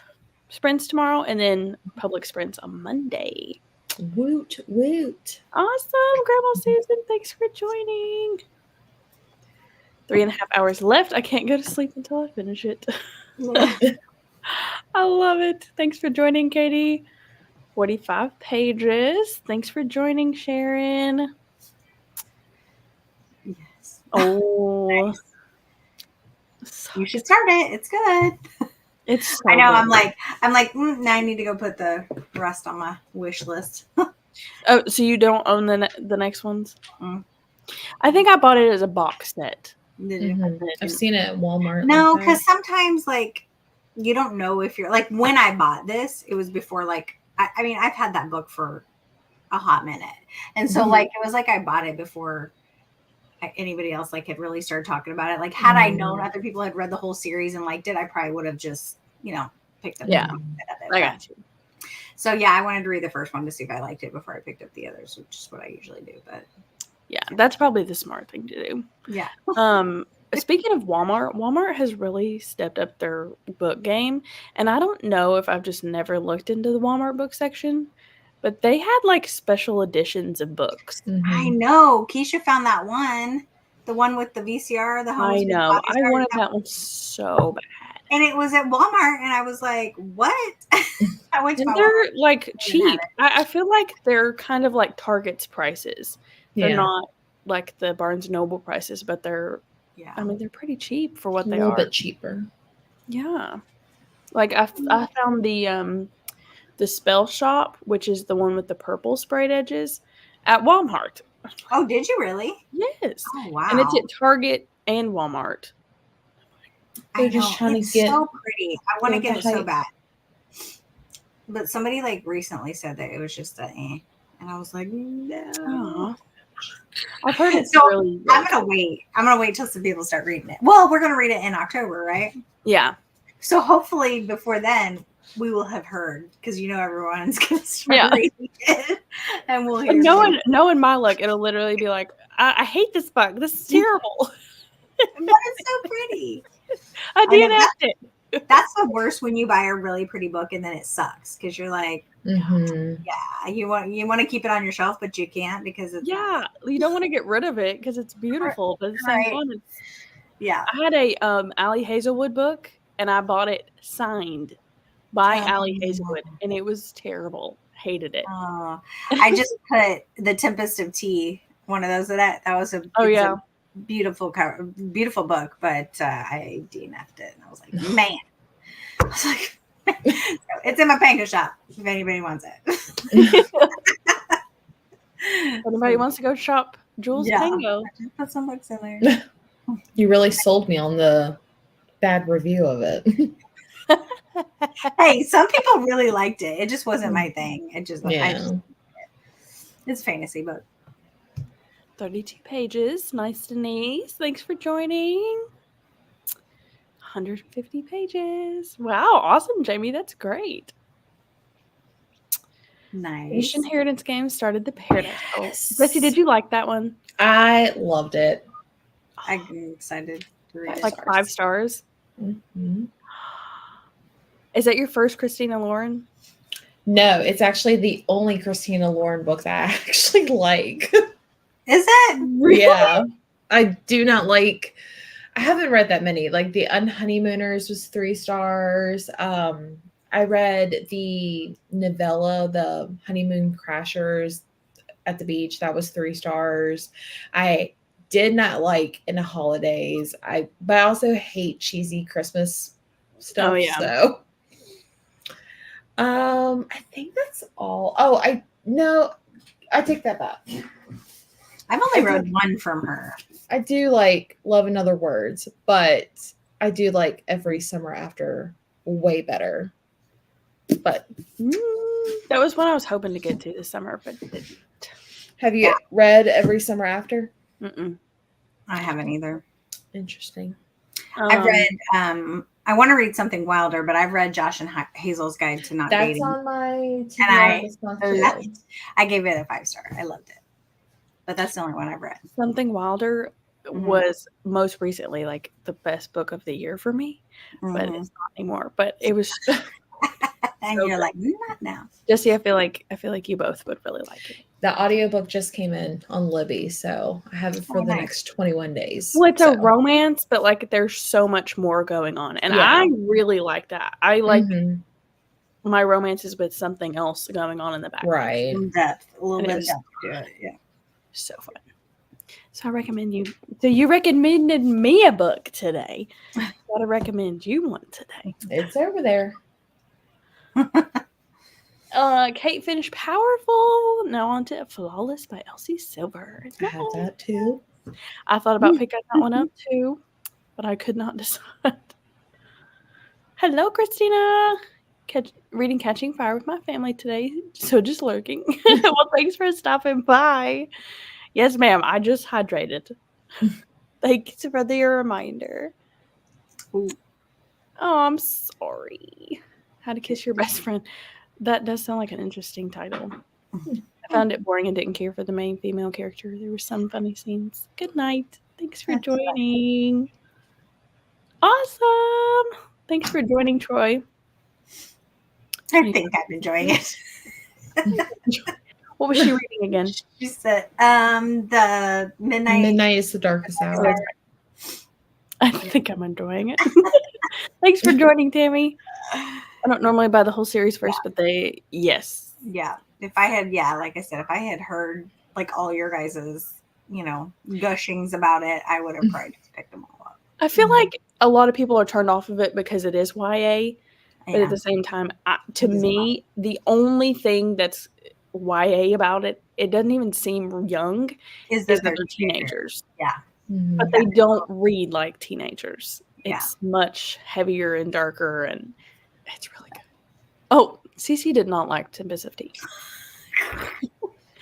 sprints tomorrow and then public sprints on Monday. Woot, woot. Awesome. Grandma Susan, thanks for joining. 3.5 hours left. I can't go to sleep until I finish it. I love it. Thanks for joining, Katie. 45 pages. Thanks for joining, Sharon. Yes. Oh. Nice. You should start it. It's good. It's so I know. good. I'm like, now I need to go put the rest on my wish list. Oh, so you don't own the next ones? Mm. I think I bought it as a box set. Did you? I've seen it at Walmart. No, like because sometimes like you don't know if you're like when I bought this, it was before like I mean I've had that book for a hot minute, and so like it was like I bought it before anybody else like had really started talking about it. Like had I known other people had read the whole series and liked it, I probably would have just picked up. Yeah, I got you. So yeah, I wanted to read the first one to see if I liked it before I picked up the others, which is what I usually do. But yeah, that's probably the smart thing to do. Yeah. Speaking of Walmart has really stepped up their book game, and I don't know if I've just never looked into the Walmart book section, but they had like special editions of books. I know. Keisha found that one, the one with the VCR. The I know. I wanted that one so bad. And it was at Walmart, and I was like, "What?" I went to and they're like cheap. I feel like they're kind of like Target's prices. They're not like the Barnes and Noble prices, but they're I mean they're pretty cheap for what they are. A little bit cheaper. Yeah. Like I found the Spell Shop, which is the one with the purple sprayed edges, at Walmart. Oh, did you really? Yes. Oh, wow. And it's at Target and Walmart. They're just trying to get so pretty. I want to get it so bad. But somebody like recently said that it was just and I was like, no. Aww. I've heard it's really I'm gonna wait. I'm gonna wait till some people start reading it. Well, we're gonna read it in October, right? Yeah. So hopefully before then we will have heard, because everyone's gonna start reading it, and we'll hear. Knowing my luck, it'll literally be like, I hate this book. This is terrible. But it's so pretty. I DNF'd it. That's the worst when you buy a really pretty book and then it sucks because you're like, yeah, you want to keep it on your shelf, but you can't because it's you don't want to get rid of it because it's beautiful, but at the same time, I had a Allie Hazelwood book and I bought it signed by Allie Hazelwood and it was terrible. Hated it. I just put The Tempest of Tea, one of those that was a beautiful book, but I DNF'd it and I was like, man. I was like, it's in my pango shop if anybody wants it. If anybody wants to go shop Jules Pango, put some books in there. You really sold me on the bad review of it. Hey, some people really liked it. It just wasn't my thing. It just it's a fantasy book. 32 pages. Nice, Denise. Thanks for joining. 150 pages. Wow, awesome, Jamie. That's great. Nice. Fish Inheritance Games started the Paradise. Yes. Jessie, did you like that one? I loved it. I'm excited to read it. Like 5 stars. Mm-hmm. Is that your first Christina Lauren? No, it's actually the only Christina Lauren book that I actually like. Is it? Really? Yeah. I do not like, I haven't read that many. Like The Unhoneymooners was 3 stars. I read the novella, The Honeymoon Crashers at the Beach. That was 3 stars. I did not like In the Holidays. But I also hate cheesy Christmas stuff. Oh, yeah. So I think that's all. Oh, I take that back. I've only read one from her. I do like Love and Other Words, but I do like Every Summer After way better. But that was one I was hoping to get to this summer, but didn't. Have you read Every Summer After? Mm-mm. I haven't either. Interesting. I've read, I want to read something wilder, but I've read Josh and Hazel's Guide to Not That's Dating. on my And list too. I gave it a 5-star. I loved it. But that's the only one I've read. Something Wilder was most recently like the best book of the year for me, but it's not anymore. But it was and you're like, not now. Jessie, I feel like you both would really like it. The audiobook just came in on Libby, so I have it for the next 21 days. Well, it's a romance, but like there's so much more going on. And I really like that. I like my romances with something else going on in the background. Right. Some depth. A little bit of depth to it. Yeah. So fun. So I recommend you. So you recommended me a book today. I gotta recommend you one today. It's over there. Kate finished Powerful. Now on to Flawless by Elsie Silver. I had that too. I thought about picking that one up too, but I could not decide. Hello, Christina. Reading Catching Fire with my family today, so just lurking. Well, thanks for stopping by. Yes, ma'am. I just hydrated. Thanks for the reminder. Ooh. Oh, I'm sorry. How to Kiss Your Best Friend. That does sound like an interesting title. I found it boring and didn't care for the main female character. There were some funny scenes. Good night. Thanks for joining. Awesome. Thanks for joining, Troy. I think I'm enjoying it. What was she reading again? She said, the Midnight is the Darkest Hour. I think I'm enjoying it. Thanks for joining, Tammy. I don't normally buy the whole series first, but yes. Yeah. If I had, like I said, if I had heard like all your guys's, gushings about it, I would have probably just picked them all up. I feel like a lot of people are turned off of it because it is YA, but at the same time, to me, the only thing that's YA about it doesn't even seem young, is that they're teenagers. Yeah. But they don't read like teenagers. It's much heavier and darker, and it's really good. Oh, Cece did not like Tempest of Tea.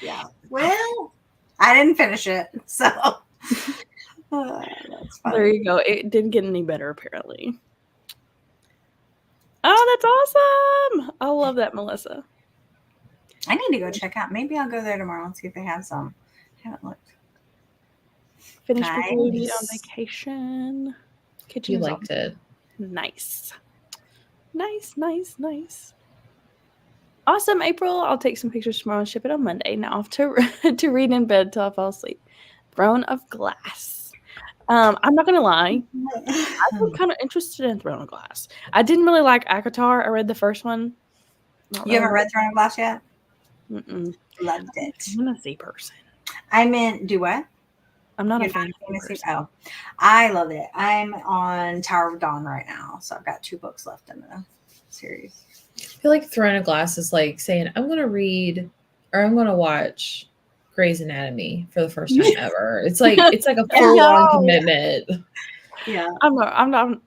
Yeah. Well, I didn't finish it, so that's fine. There you go. It didn't get any better, apparently. Oh, that's awesome! I love that, Melissa. I need to go check out. Maybe I'll go there tomorrow and see if they have some. I haven't looked. Finished with Lady on vacation. Kitchen. You liked it. Nice. Nice. Awesome, April. I'll take some pictures tomorrow and ship it on Monday. Now off to read in bed till I fall asleep. Throne of Glass. I'm not gonna lie. I'm kind of interested in Throne of Glass. I didn't really like ACOTAR. I read the first one. You haven't read Throne of Glass yet? Mm-mm. Loved it. I'm a fantasy person. I meant, do what? I'm not a fantasy person. Oh, I love it. I'm on Tower of Dawn right now, so I've got 2 books left in the series. I feel like Throne of Glass is like saying, I'm going to read or I'm going to watch Grey's Anatomy for the first time ever. It's like a full-on commitment. Yeah. I'm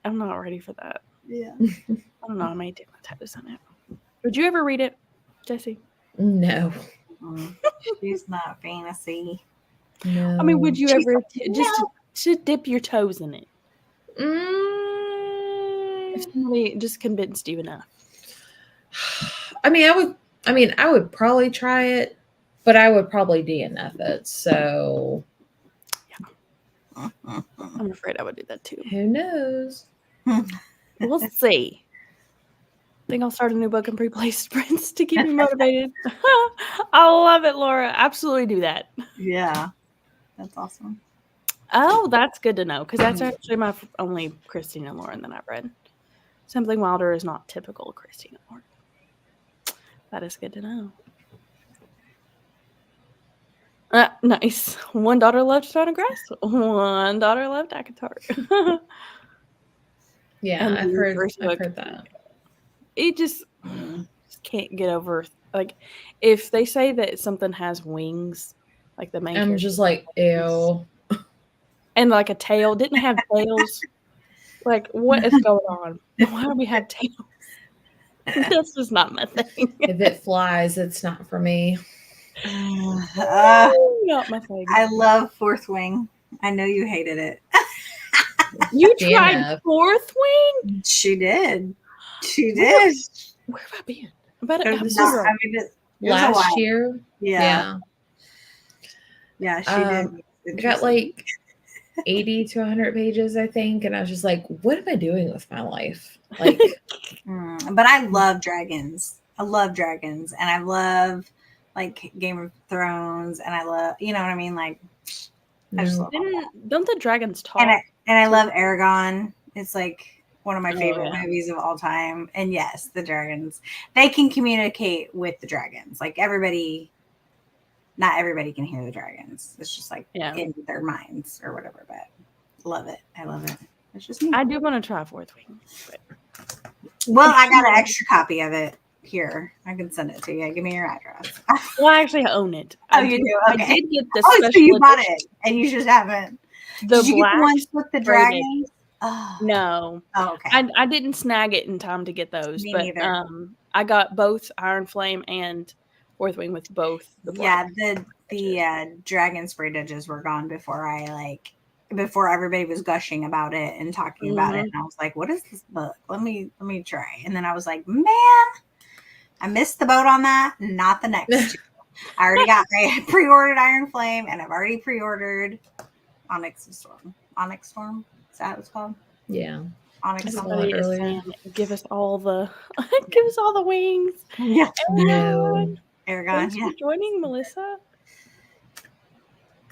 not ready for that. Yeah. I don't know. I may dip my toes on it. Would you ever read it, Jessie? No. She's not fantasy. No. I mean, would you ever to dip your toes in it? If somebody just convinced you enough. I would probably try it, but I would probably DNF it. So yeah. I'm afraid I would do that too. Who knows? We'll see. I think I'll start a new book and pre-play sprints to keep me motivated. I love it, Laura. Absolutely do that. Yeah. That's awesome. Oh, that's good to know, because that's actually my only Christina Lauren that I've read. Something Wilder is not typical Christina Lauren. That is good to know. Nice. One daughter loved Throne of Grass. One daughter loved ACOTAR. Yeah, I've heard that. It just, just can't get over like if they say that something has wings, like the main I'm character, just like, ew. and like a tail. Didn't it have tails? Like what is going on? Why do we have tails? That's just not my thing. If it flies, it's not for me. Not my thing. I love Fourth Wing. I know you hated it. You tried DNF. Fourth Wing? She did. She did. Where have I been? But There's I'm not- so I mean, it was a Last while. year, Yeah. Yeah, she did. I got like 80 to 100 pages, I think, and I was just like, what am I doing with my life? Like, But I love dragons. I love dragons, and I love like Game of Thrones, and I love, you know what I mean? Like, I just no. love all that. Don't the dragons talk? And I love Aragon. It's like one of my Oh, favorite yeah. movies of all time. And yes, the dragons. They can communicate with the dragons. Like everybody, not everybody can hear the dragons. It's just like in their minds or whatever. But love it. I love it. It's just me. I do want to try Fourth Wing. But... Well, I got an extra copy of it here. I can send it to you. Give me your address. Well, I actually own it. Oh, you do? Okay. I did get the Oh, special so you bought edition. it and you just haven't. The Did you get black the ones with the braided. dragons? Oh. No. Oh, okay. I didn't snag it in time to get those. Me but neither. I got both Iron Flame and Fourth Wing with both. The black the dragon spray edges were gone before everybody was gushing about it and talking about it. And I was like, what is this book? Let me try. And then I was like, man, I missed the boat on that. Not the next two. I pre-ordered Iron Flame, and I've already pre-ordered Onyx Storm. Onyx Storm? Is that what it's called? Yeah. Onyx Somebody Storm. is saying, give us all the wings. Yeah. No. Aragon. Thanks for joining, Melissa.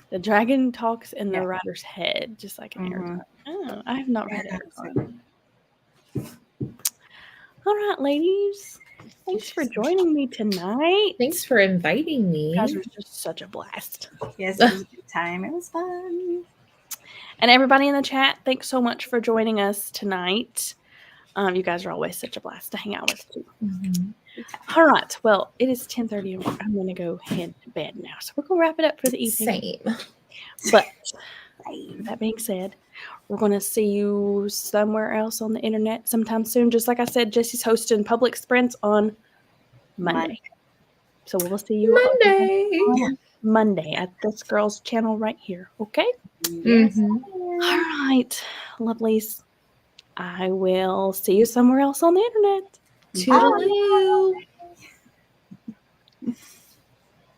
The dragon talks in the rider's head, just like an Aragon. Oh, I have not read Aragon. All right, ladies. Thanks for joining me tonight. Thanks for inviting me. You guys were just such a blast. Yes, it was a good time. It was fun. And everybody in the chat, thanks so much for joining us tonight. You guys are always such a blast to hang out with, too. All right. Well, it is 10:30, and I'm going to go head to bed now. So we're going to wrap it up for the evening. Same. But that being said, we're going to see you somewhere else on the internet sometime soon. Just like I said, Jessie's hosting Public Sprints on Monday. So we'll see you on Monday at this girl's channel right here. Okay? Yes. All right, lovelies. I will see you somewhere else on the internet. Toodaloo.